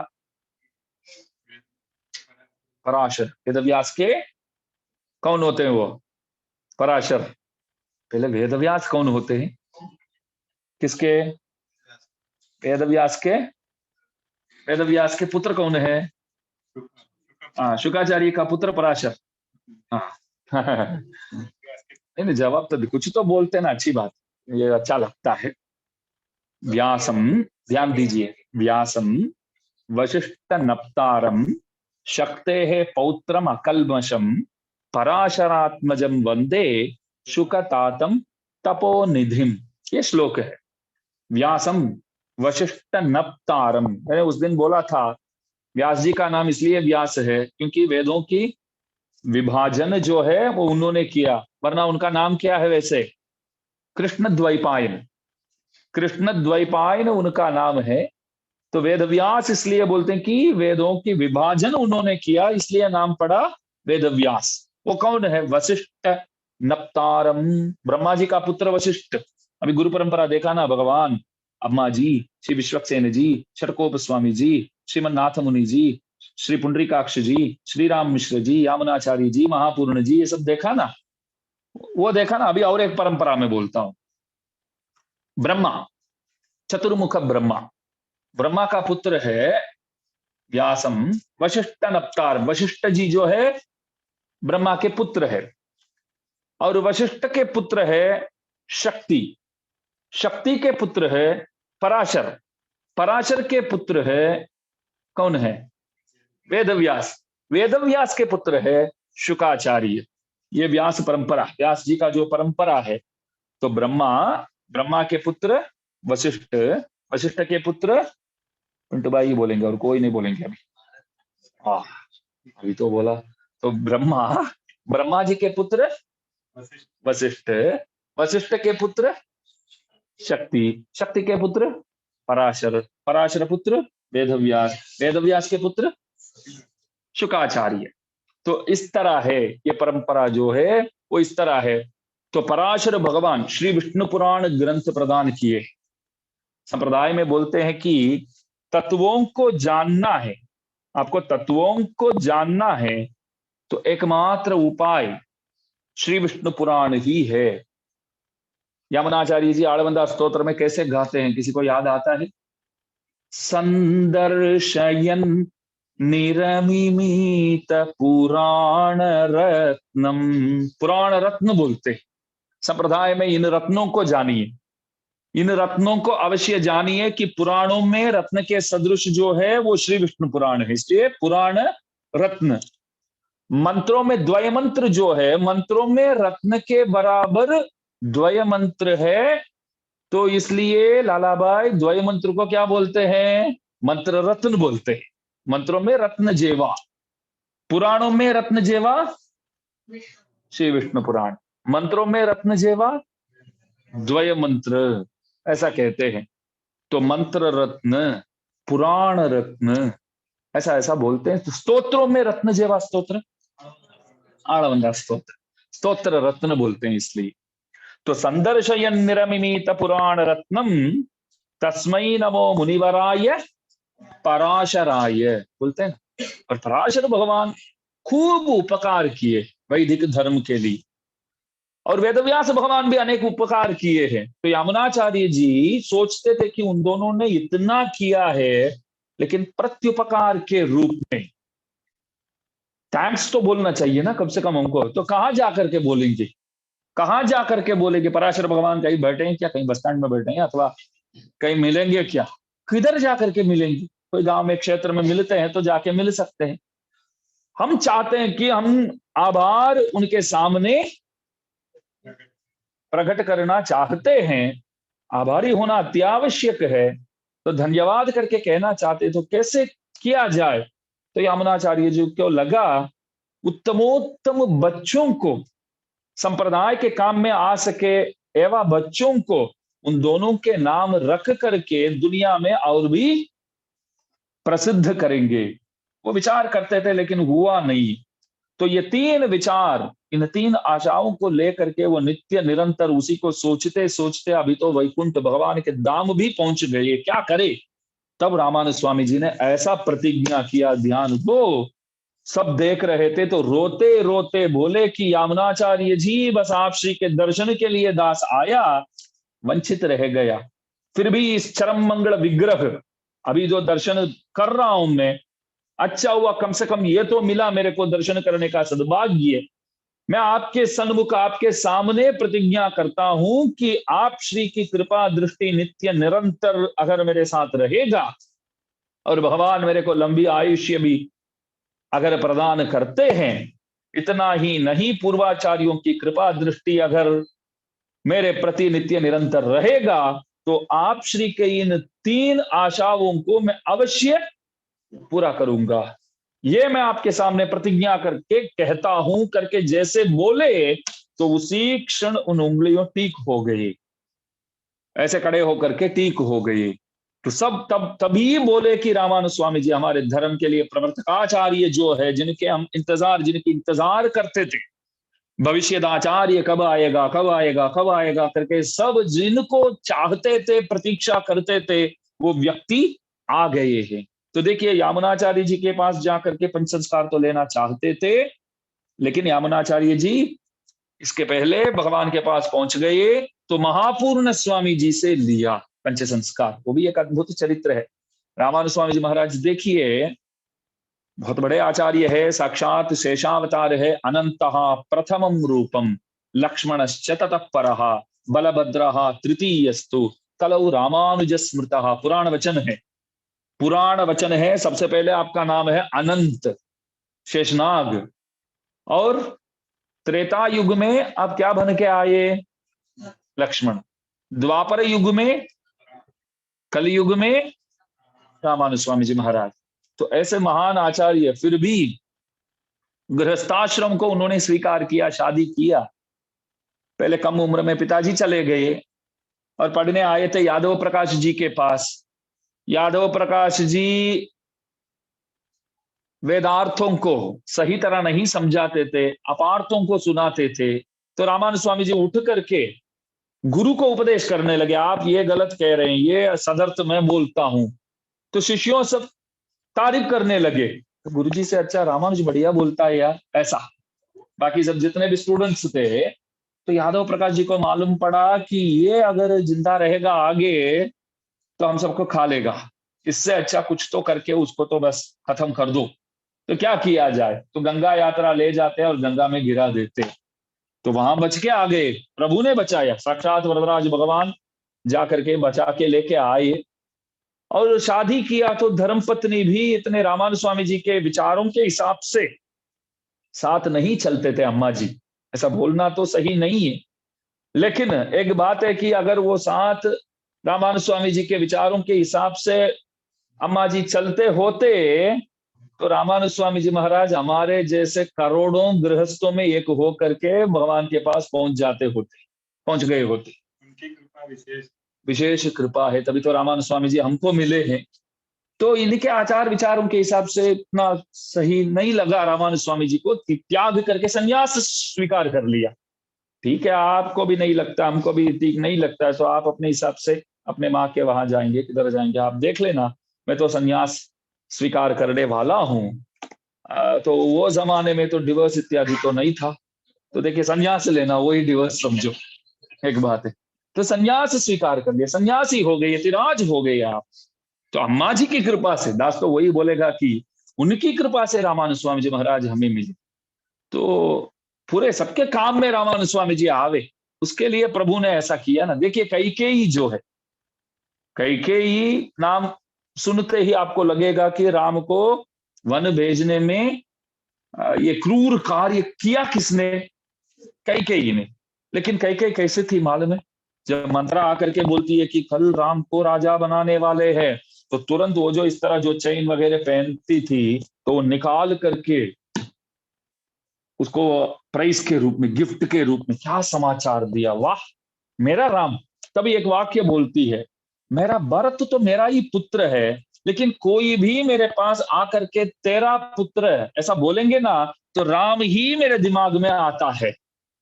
पराशर। वेदव्यास के कौन होते हैं वो? पराशर। पहले वेदव्यास कौन होते हैं? किसके? वेदव्यास के? वेदव्यास के पुत्र कौन है? हाँ, शुकाचार्य का पुत्र पराशर। हाँ नहीं, जवाब तो कुछ तो बोलते ना, अच्छी बात, ये अच्छा लगता है। व्यासम, ध्यान दीजिए, व्यासम वशिष्ठ नप्तारम शक्तेः पौत्रम अकल्मषम पराशरात्मजम वंदे शुकतातम तपोनिधिम। ये श्लोक है। व्यासम वशिष्ठ नप्तारम, मैंने उस दिन बोला था व्यास जी का नाम इसलिए व्यास है क्योंकि वेदों की विभाजन जो है वो उन्होंने किया, वरना उनका नाम क्या है वैसे? कृष्ण द्वैपायन। कृष्ण द्वैपायन उनका नाम है। तो वेदव्यास इसलिए बोलते हैं कि वेदों की विभाजन उन्होंने किया, इसलिए नाम पड़ा वेदव्यास। वो कौन है? वशिष्ठ नप्तारम, ब्रह्मा जी का पुत्र वशिष्ठ। अभी गुरु परंपरा देखा ना, भगवान अम्मा जी, श्री विश्वक्सेन जी, षटकोप स्वामी जी, श्रीमन नाथ मुनि जी, श्री पुंडरीकाक्ष जी, श्री राम मिश्र जी, यामुनाचार्य जी, महापूर्ण जी, ये सब देखा ना, वो देखा ना। अभी और एक परंपरा में बोलता हूं, ब्रह्मा, चतुर्मुख ब्रह्मा, ब्रह्मा का पुत्र है व्यासम वशिष्ठ नप्तार। वशिष्ठ जी जो है ब्रह्मा के पुत्र है, और वशिष्ठ के पुत्र है शक्ति, शक्ति के पुत्र है पराशर, पराशर के पुत्र है कौन है? वेदव्यास, वेदव्यास के पुत्र है शुकाचार्य। ये व्यास परंपरा, व्यास जी का जो परंपरा है। तो ब्रह्मा, ब्रह्मा के पुत्र वशिष्ठ, वशिष्ठ के पुत्र पिंटू भाई बोलेंगे और कोई नहीं बोलेंगे अभी। हाँ, अभी तो बोला। तो ब्रह्मा, ब्रह्मा जी के पुत्र वशिष्ठ, वशिष्ठ के पुत्र शक्ति, शक्ति के पुत्र पराशर, पराशर पुत्र वेदव्यास, वेदव्यास के पुत्र शुकाचार्य। तो इस तरह है ये परंपरा जो है वो इस तरह है। तो पराशर भगवान श्री विष्णु पुराण ग्रंथ प्रदान किए। संप्रदाय में बोलते हैं कि तत्वों को जानना है, आपको तत्वों को जानना है, तो एकमात्र उपाय श्री विष्णु पुराण ही है। यामुनाचार्य जी आड़वंदा स्तोत्र में कैसे गाते हैं, किसी को याद आता है? संदर्शयन निरमिमीत पुराण रत्नम, पुराण रत्न बोलते। संप्रदाय में इन रत्नों को जानिए, इन रत्नों को अवश्य जानिए कि पुराणों में रत्न के सदृश जो है वो श्री विष्णु पुराण है, इसलिए पुराण रत्न। मंत्रों में द्वय मंत्र जो है, मंत्रों में रत्न के बराबर द्वय मंत्र है, तो इसलिए लालाबाई द्वय मंत्र को क्या बोलते हैं? मंत्र रत्न बोलते हैं। मंत्रों में रत्न जेवा, पुराणों में रत्न जेवा श्री विष्णु पुराण, मंत्रों में रत्न जेवा द्वय मंत्र, ऐसा कहते हैं। तो मंत्र रत्न, पुराण रत्न, ऐसा ऐसा बोलते हैं। तो स्तोत्रों में रत्न जेवा स्तोत्र, आळवंदा स्तोत्र, स्तोत्र रत्न बोलते हैं इसलिए। तो संदर्शयन निरमिमीत पुराण रत्नम तस्मै नमो मुनिवराय पराशराय बोलते हैं। और पराशर भगवान खूब उपकार किए वैदिक धर्म के लिए, और वेदव्यास भगवान भी अनेक उपकार किए हैं। तो यामुनाचार्य जी सोचते थे कि उन दोनों ने इतना किया है, लेकिन प्रत्युपकार के रूप में थैंक्स तो बोलना चाहिए ना कम से कम हमको। तो कहां जाकर के बोलेंगे, कहां जाकर के बोलेंगे? पराशर भगवान कहीं बैठे हैं क्या? कहीं बस स्टैंड में बैठे हैं अथवा कहीं मिलेंगे क्या? किधर जाकर के मिलेंगे? कोई गांव में क्षेत्र में मिलते हैं तो जाके मिल सकते हैं। हम चाहते हैं कि हम आभार उनके सामने प्रकट करना चाहते हैं, आभारी होना अत्यावश्यक है। तो धन्यवाद करके कहना चाहते, तो कैसे किया जाए? तो यामुनाचार्य जी को लगा उत्तमोत्तम बच्चों को, संप्रदाय के काम में आ सके एवं बच्चों को उन दोनों के नाम रख करके दुनिया में और भी प्रसिद्ध करेंगे। वो विचार करते थे लेकिन हुआ नहीं। तो ये तीन विचार, इन तीन आशाओं को लेकर के वो नित्य निरंतर उसी को सोचते सोचते अभी तो वैकुंठ भगवान के धाम भी पहुंच गए। क्या करे? तब रामानुज स्वामी जी ने ऐसा प्रतिज्ञा किया, ध्यान दो। सब देख रहे थे तो रोते रोते बोले कि यामुनाचार्य जी, बस आप श्री के दर्शन के लिए दास आया, वंचित रह गया। फिर भी इस चरम मंगल विग्रह अभी जो दर्शन कर रहा हूं मैं, अच्छा हुआ कम से कम ये तो मिला मेरे को दर्शन करने का सद्भाग्य। मैं आपके सन्मुख आपके सामने प्रतिज्ञा करता हूं कि आप श्री की कृपा दृष्टि नित्य निरंतर अगर मेरे साथ रहेगा, और भगवान मेरे को लंबी आयुष्य भी अगर प्रदान करते हैं, इतना ही नहीं पूर्वाचार्यों की कृपा दृष्टि अगर मेरे प्रति नित्य निरंतर रहेगा, तो आप श्री के इन तीन आशाओं को मैं अवश्य पूरा करूंगा। ये मैं आपके सामने प्रतिज्ञा करके कहता हूं करके जैसे बोले, तो उसी क्षण उन उंगलियों टीक हो गई, ऐसे खड़े होकर के टीक हो गई। तो सब तब तभी बोले कि रामानुज स्वामी जी हमारे धर्म के लिए प्रवर्तकाचार्य जो है, जिनकी इंतजार करते थे, भविष्यदाचार्य कब आएगा कब आएगा कब आएगा करके सब जिनको चाहते थे, प्रतीक्षा करते थे, वो व्यक्ति आ गए हैं। तो देखिए, यामुनाचार्य जी के पास जाकर के पंच संस्कार तो लेना चाहते थे, लेकिन यामुनाचार्य जी इसके पहले भगवान के पास पहुंच गए, तो महापूर्ण स्वामी जी से लिया पंच संस्कार। वो भी एक अद्भुत चरित्र है। रामानुज स्वामी जी महाराज देखिए, बहुत बड़े आचार्य है, साक्षात शेषावतार है, अनंत प्रथमम रूपम लक्ष्मणश्च ततः परः बलभद्रः तृतीयस्तु कलौ रामानुज स्मृतः। पुराण वचन है, पुराण वचन है। सबसे पहले आपका नाम है अनंत शेषनाग, और त्रेता युग में आप क्या बन के आए? लक्ष्मण। द्वापर युग में, कलयुग में रामानुज स्वामी जी महाराज। तो ऐसे महान आचार्य, फिर भी गृहस्थाश्रम को उन्होंने स्वीकार किया, शादी किया। पहले कम उम्र में पिताजी चले गए और पढ़ने आए थे यादव प्रकाश जी के पास। यादव प्रकाश जी वेदार्थों को सही तरह नहीं समझाते थे, अपार्थों को सुनाते थे। तो रामानुज स्वामी जी उठ करके गुरु को उपदेश करने लगे, आप ये गलत कह रहे हैं, ये सदर्थ मैं बोलता हूं। तो शिष्यों सब तारीफ करने लगे, तो गुरु जी से अच्छा रामानुज बढ़िया बोलता है यार, ऐसा। बाकी सब जितने भी स्टूडेंट्स थे, तो यादव प्रकाश जी को मालूम पड़ा कि ये अगर जिंदा रहेगा आगे तो हम सबको खा लेगा, इससे अच्छा कुछ तो करके उसको तो बस खत्म कर दो। तो क्या किया जाए? तो गंगा यात्रा ले जाते हैं और गंगा में गिरा देते। तो वहां बच के आ गए, प्रभु ने बचाया, साक्षात वरदराज भगवान जाकर के बचा के लेके आए। और शादी किया तो धर्मपत्नी भी इतने रामानुज स्वामी जी के विचारों के हिसाब से साथ नहीं चलते थे। अम्मा जी, ऐसा बोलना तो सही नहीं है, लेकिन एक बात है कि अगर वो साथ रामानुज स्वामी जी के विचारों के हिसाब से अम्मा जी चलते होते तो रामानुज स्वामी जी महाराज हमारे जैसे करोड़ों गृहस्थों में एक हो करके भगवान के पास पहुंच जाते होते, पहुंच गए होते। उनकी कृपा विशेष कृपा है, तभी तो रामानुज स्वामी जी हमको मिले हैं। तो इनके आचार विचारों के हिसाब से इतना सही नहीं लगा रामानुज स्वामी जी को, त्याग करके संन्यास स्वीकार कर लिया। ठीक है, आपको भी नहीं लगता, हमको भी ठीक नहीं लगता है, तो आप अपने हिसाब से अपने माँ के वहां जाएंगे, किधर जाएंगे आप देख लेना, मैं तो संन्यास स्वीकार करने वाला हूँ। तो वो जमाने में तो डिवोर्स इत्यादि तो नहीं था, तो देखिए संन्यास लेना वही डिवोर्स समझो, एक बात है। तो संन्यास स्वीकार कर लिया, सन्यासी हो गए, यतिराज हो गए आप। तो अम्मा जी की कृपा से, दास तो वही बोलेगा कि उनकी कृपा से रामानुज स्वामी जी महाराज हमें मिले। तो पूरे सबके काम में रामानुज स्वामी जी आवे, उसके लिए प्रभु ने ऐसा किया ना। देखिए कैकेयी जो है, कैकेयी नाम सुनते ही आपको लगेगा कि राम को वन भेजने में ये क्रूर कार्य किया किसने? कैकेयी ने। लेकिन कैकेयी कैसे थी मालूम है? जब मंत्रा आकर के बोलती है कि कल राम को राजा बनाने वाले हैं, तो तुरंत वो जो इस तरह जो चेन वगैरह पहनती थी, तो निकाल करके उसको प्राइस के रूप में, गिफ्ट के रूप में क्या समाचार दिया, वाह मेरा राम। तभी एक वाक्य बोलती है, मेरा भरत तो मेरा ही पुत्र है, लेकिन कोई भी मेरे पास आकर के तेरा पुत्र है ऐसा बोलेंगे ना, तो राम ही मेरे दिमाग में आता है,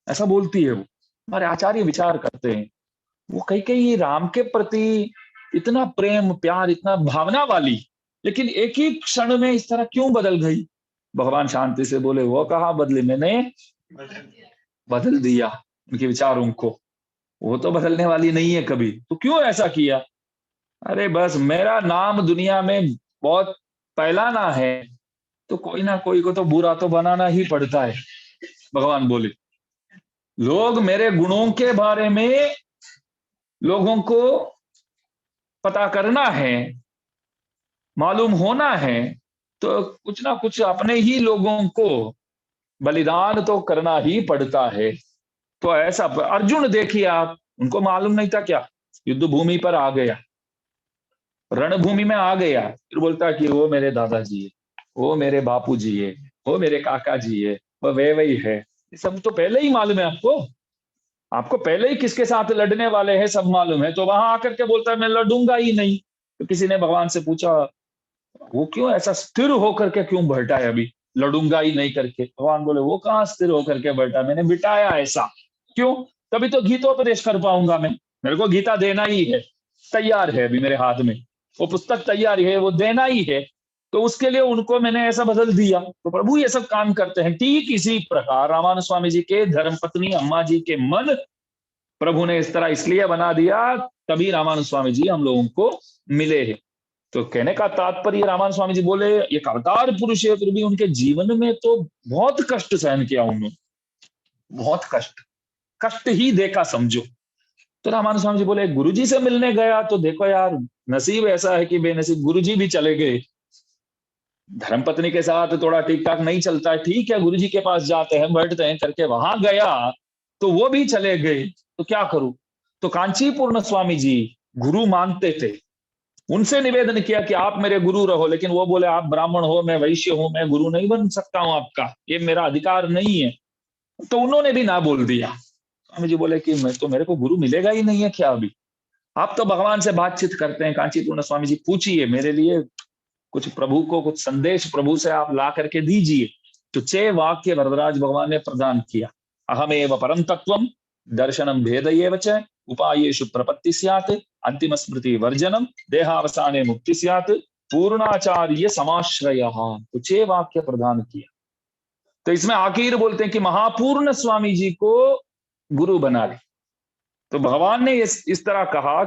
ऐसा बोलती है वो। हमारे आचार्य विचार करते हैं, वो कई राम के प्रति इतना प्रेम प्यार, इतना भावना वाली, लेकिन एक ही क्षण में इस तरह क्यों बदल गई? भगवान शांति से बोले, वो कहा बदली, मैंने बदल दिया उनके विचारों को, वो तो बदलने वाली नहीं है कभी, तो क्यों ऐसा किया? अरे बस मेरा नाम दुनिया में बहुत फैलाना है, तो कोई ना कोई को तो बुरा तो बनाना ही पड़ता है। भगवान बोले, लोग मेरे गुणों के बारे में लोगों को पता करना है, मालूम होना है, तो कुछ ना कुछ अपने ही लोगों को बलिदान तो करना ही पड़ता है। तो ऐसा अर्जुन देखिए आप, उनको मालूम नहीं था क्या, युद्ध भूमि पर आ गया, रणभूमि में आ गया, फिर बोलता है कि वो मेरे दादाजी है, वो मेरे बापू जी है, वो मेरे काका जी है, वो वे वही है। ये सब तो पहले ही मालूम है आपको, आपको पहले ही किसके साथ लड़ने वाले हैं सब मालूम है, तो वहां आकर के बोलता है मैं लड़ूंगा ही नहीं। तो किसी ने भगवान से पूछा, वो क्यों ऐसा स्थिर होकर के क्यों बैठा है अभी, लड़ूंगा ही नहीं करके? भगवान बोले, वो कहाँ स्थिर होकर के बैठा, मैंने बिठाया ऐसा। क्यों? तभी तो गीतोपदेश कर पाऊंगा मैं, मेरे को गीता देना ही है, तैयार है अभी मेरे हाथ में, वो पुस्तक तैयार है, वो देना ही है, तो उसके लिए उनको मैंने ऐसा बदल दिया। तो प्रभु ये सब काम करते हैं। ठीक इसी प्रकार रामानुज स्वामी जी के धर्मपत्नी अम्मा जी के मन प्रभु ने इस तरह इसलिए बना दिया, तभी रामानुज स्वामी जी हम लोगों को मिले हैं। तो कहने का तात्पर्य, रामानुज स्वामी जी बोले एक अवतार पुरुष है, फिर भी उनके जीवन में तो बहुत कष्ट सहन किया उन्होंने, बहुत कष्ट, कष्ट ही देखा समझो। तो रामानुज स्वामी जी बोले, गुरुजी से मिलने गया तो देखो यार, नसीब ऐसा है कि बेनसीब गुरुजी भी चले गए, धर्मपत्नी के साथ थोड़ा ठीक ठाक नहीं चलता है, ठीक है गुरुजी के पास जाते हैं बैठते हैं करके वहां गया, तो वो भी चले गए, तो क्या करूं? तो कांचीपूर्ण स्वामी जी गुरु मानते थे, उनसे निवेदन किया कि आप मेरे गुरु रहो, लेकिन वो बोले आप ब्राह्मण हो, मैं वैश्य हूं, मैं गुरु नहीं बन सकता हूं आपका, ये मेरा अधिकार नहीं है। तो उन्होंने भी ना बोल दिया। स्वामी जी बोले कि मैं तो, मेरे को गुरु मिलेगा ही नहीं है क्या अभी? आप तो भगवान से बातचीत करते हैं, कांचीपूर्ण स्वामी जी पूछिए मेरे लिए कुछ, प्रभु को कुछ संदेश प्रभु से आप ला करके दीजिए। तो 6 वाक्य वरदराज भगवान ने प्रदान किया। अहमेव परम तत्वम, दर्शनम भेद एव च, उपायेषु प्रपत्ति स्यात्, अंतिम स्मृति वर्जनम, देहावसाने मुक्ति स्यात्, पूर्णाचार्य समाश्रय। तो 6 वाक्य प्रदान किया। तो इसमें आखिर बोलते हैं कि महापूर्ण स्वामी जी को गुरु बना ले। तो भगवान ने इस तरह कहा,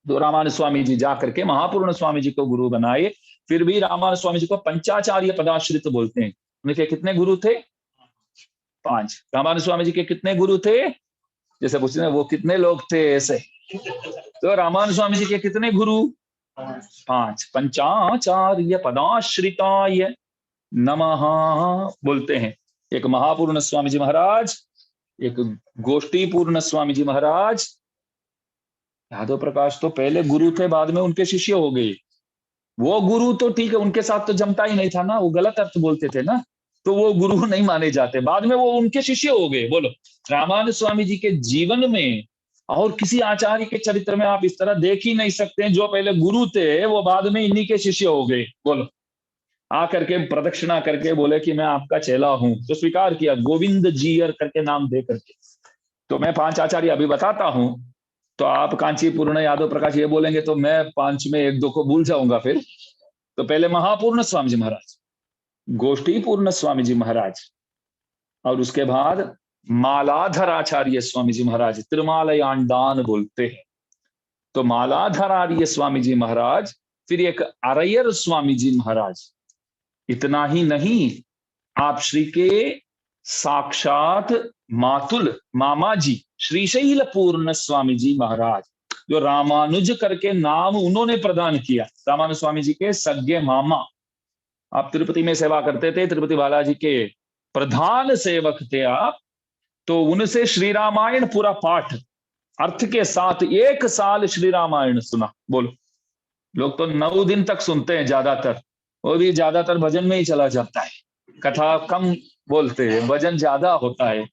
तो रामानुज स्वामी जी जाकर के महापूर्ण स्वामी जी को गुरु बनाए। फिर भी रामानुज स्वामी जी को पंचाचार्य पदाश्रित बोलते हैं। उनके कितने गुरु थे? 5। रामानुज स्वामी जी के कितने गुरु थे? जैसे पूछते हैं वो कितने लोग थे ऐसे, तो रामानुज स्वामी जी के कितने गुरु? 5। पंचाचार्य पदाश्रिताय नमः बोलते हैं। एक महापूर्ण स्वामी जी महाराज, एक गोष्ठी पूर्ण स्वामी जी महाराज, यादव प्रकाश तो पहले गुरु थे, बाद में उनके शिष्य हो गए। वो गुरु तो ठीक है, उनके साथ तो जमता ही नहीं था ना, वो गलत अर्थ बोलते थे ना, तो वो गुरु नहीं माने जाते। बाद में वो उनके शिष्य हो गए। बोलो, रामानंद स्वामी जी के जीवन में और किसी आचार्य के चरित्र में आप इस तरह देख ही नहीं सकते, जो पहले गुरु थे वो बाद में इन्हीं के शिष्य हो गए। बोलो, आकर के प्रदक्षिणा करके बोले कि मैं आपका चेला हूं, तो स्वीकार किया, गोविंद जीयर करके नाम दे करके। तो मैं 5 आचार्य अभी बताता हूं, तो आप कांचीपूर्ण, यादव प्रकाश ये बोलेंगे तो मैं 5 में 1-2 को भूल जाऊंगा फिर। तो पहले महापूर्ण स्वामी जी महाराज, गोष्ठी पूर्ण स्वामी जी महाराज, और उसके बाद मालाधर आचार्य स्वामी जी महाराज, त्रिमालयांडान बोलते हैं। तो मालाधर आर्य स्वामी जी महाराज, फिर एक अरैयर स्वामी जी महाराज। इतना ही नहीं, आप श्री के साक्षात मातुल मामा जी श्रीशैल पूर्ण स्वामी जी महाराज, जो रामानुज करके नाम उन्होंने प्रदान किया, रामानुज स्वामी जी के सगे मामा। आप तिरुपति में सेवा करते थे, तिरुपति बालाजी के प्रधान सेवक थे आप, तो उनसे श्री रामायण पूरा पाठ अर्थ के साथ 1 साल श्री रामायण सुना। बोलो, लोग तो 9 दिन तक सुनते हैं ज्यादातर, वो भी ज्यादातर भजन में ही चला जाता है, कथा कम बोलते हैं, भजन ज्यादा होता है।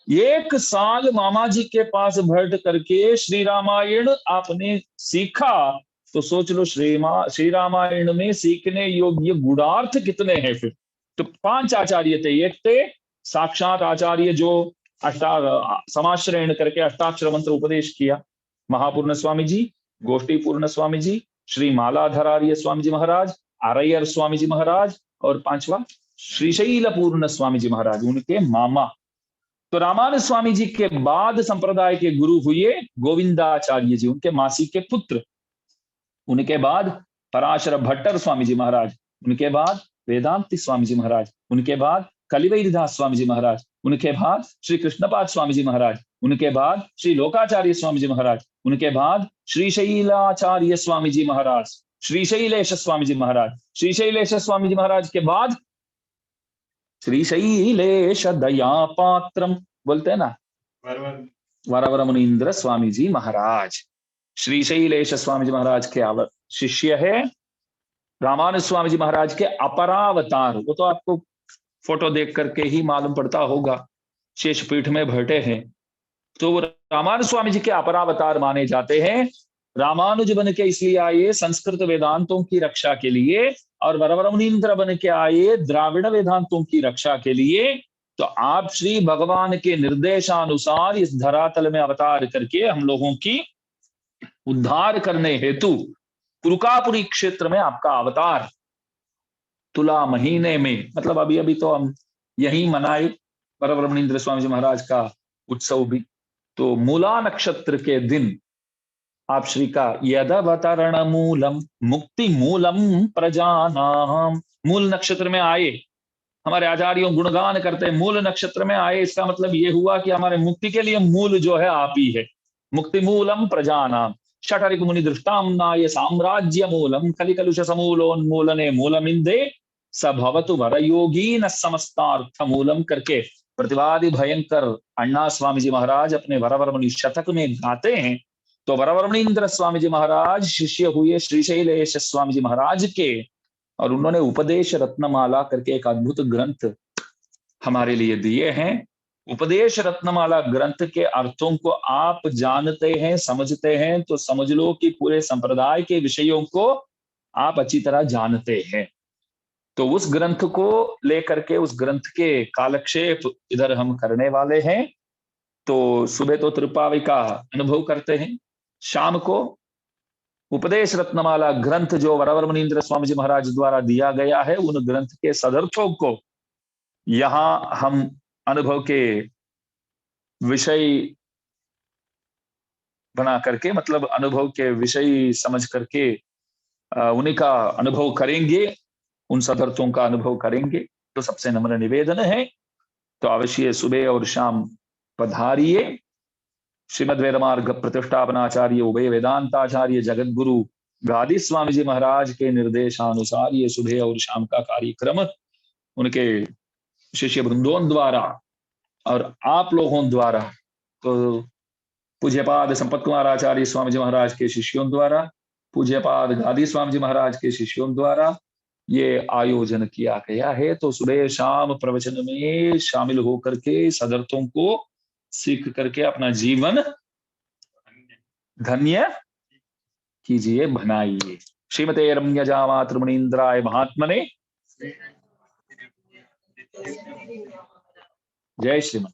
1 साल मामा जी के पास बैठ करके श्री रामायण आपने सीखा, तो सोच लो श्री रामायण में सीखने योग्य गुणार्थ कितने हैं फिर। तो 5 आचार्य थे। एक थे साक्षात आचार्य जो समाश्रयण करके अष्टाक्षर मंत्र उपदेश किया, महापूर्ण स्वामी जी, गोष्ठी पूर्ण स्वामी जी, श्री मालाधरार्य स्वामी जी महाराज, अरैयर स्वामी जी महाराज, और 5वां श्रीशैल पूर्ण स्वामी जी महाराज, उनके मामा। तो रामानंद स्वामी जी के बाद संप्रदाय के गुरु हुए गोविंदाचार्य जी, उनके मासी के पुत्र। उनके बाद पराशर भट्टर स्वामी जी महाराज, उनके बाद वेदांति स्वामी जी महाराज, उनके बाद कलिवैरदास स्वामी जी महाराज, उनके बाद श्री कृष्णपाद स्वामी जी महाराज, उनके बाद श्री लोकाचार्य स्वामी जी महाराज, उनके बाद श्रीशैलाचार्य स्वामी जी महाराज, श्रीशैलेश स्वामी जी महाराज, श्रीशैलेश स्वामी जी महाराज के बाद श्रीशैलेश दया पात्रम बोलते हैं ना, वरवर मुनीन्द्र स्वामी जी महाराज। श्रीशैलेश स्वामी जी महाराज के शिष्य है रामानुज स्वामी जी महाराज के अपरावतार। वो तो आपको फोटो देख करके ही मालूम पड़ता होगा, शेषपीठ में बैठे हैं। तो वो रामानुज स्वामी जी के अपरावतार माने जाते हैं। रामानुज बन के इसलिए आए संस्कृत वेदांतों की रक्षा के लिए, और वरवर मुनीन्द्र बन के आए द्राविड़ वेदांतों की रक्षा के लिए। तो आप श्री भगवान के निर्देशानुसार इस धरातल में अवतार करके हम लोगों की उद्धार करने हेतु तुर्कापुरी क्षेत्र में आपका अवतार तुला महीने में, मतलब अभी अभी तो हम यही मनाए वरवर मुनीन्द्र स्वामी जी महाराज का उत्सव भी। तो मूला नक्षत्र के दिन आप श्री का यदवतरण मूलम मुक्ति मूलम प्रजानाम, मूल नक्षत्र में आए। हमारे आचार्यों गुणगान करते हैं, मूल नक्षत्र में आए, इसका मतलब ये हुआ कि हमारे मुक्ति के लिए मूल जो है आप ही है। मुक्ति मूलम प्रजानाम षठरिक मुनि दृष्टाम्नाय साम्राज्य मूलम कलिकलुष समूलोन्मूलने मूलमिंदे सभवतु वर योगी न समस्तार्थ मूलम करके प्रतिवादी भयंकर अण्णा स्वामी जी महाराज अपने वरवर मुनि शतक में गाते हैं। तो वरवर मुनीन्द्र स्वामी जी महाराज शिष्य हुए श्रीशैलेश स्वामी जी महाराज के, और उन्होंने उपदेश रत्नमाला करके एक अद्भुत ग्रंथ हमारे लिए दिए हैं। उपदेश रत्नमाला ग्रंथ के अर्थों को आप जानते हैं, समझते हैं, तो समझ लो कि पूरे संप्रदाय के विषयों को आप अच्छी तरह जानते हैं। तो उस ग्रंथ को लेकर के, उस ग्रंथ के कालक्षेप इधर हम करने वाले हैं। तो सुबह तो त्रिपावी का अनुभव करते हैं, शाम को उपदेश रत्नमाला ग्रंथ जो वरवर मुनीन्द्र स्वामी जी महाराज द्वारा दिया गया है, उन ग्रंथ के सदर्थों को यहां हम अनुभव के विषय बना करके, मतलब अनुभव के विषय समझ करके उन्हीं का अनुभव करेंगे, उन सदर्थों का अनुभव करेंगे। तो सबसे नम्र निवेदन है, तो अवश्य सुबह और शाम पधारिए। श्रीमद वेद मार्ग प्रतिष्ठापनाचार्य उभय वेदांताचार्य जगत गुरु गादी स्वामी जी महाराज के निर्देशानुसार ये सुबह और शाम का कार्यक्रम उनके शिष्य वृंदों द्वारा और आप लोगों द्वारा, तो पूज्यपाद संपत कुमार आचार्य स्वामी जी महाराज के शिष्यों द्वारा, पूज्यपाद गादी स्वामी जी महाराज के शिष्यों द्वारा ये आयोजन किया गया है। तो सुबह शाम प्रवचन में शामिल होकर के सदर्थों को सीख करके अपना जीवन धन्य कीजिए, बनाइए। श्रीमते रम्यजा मातृमणीन्द्राय महात्मने जय श्रीमन।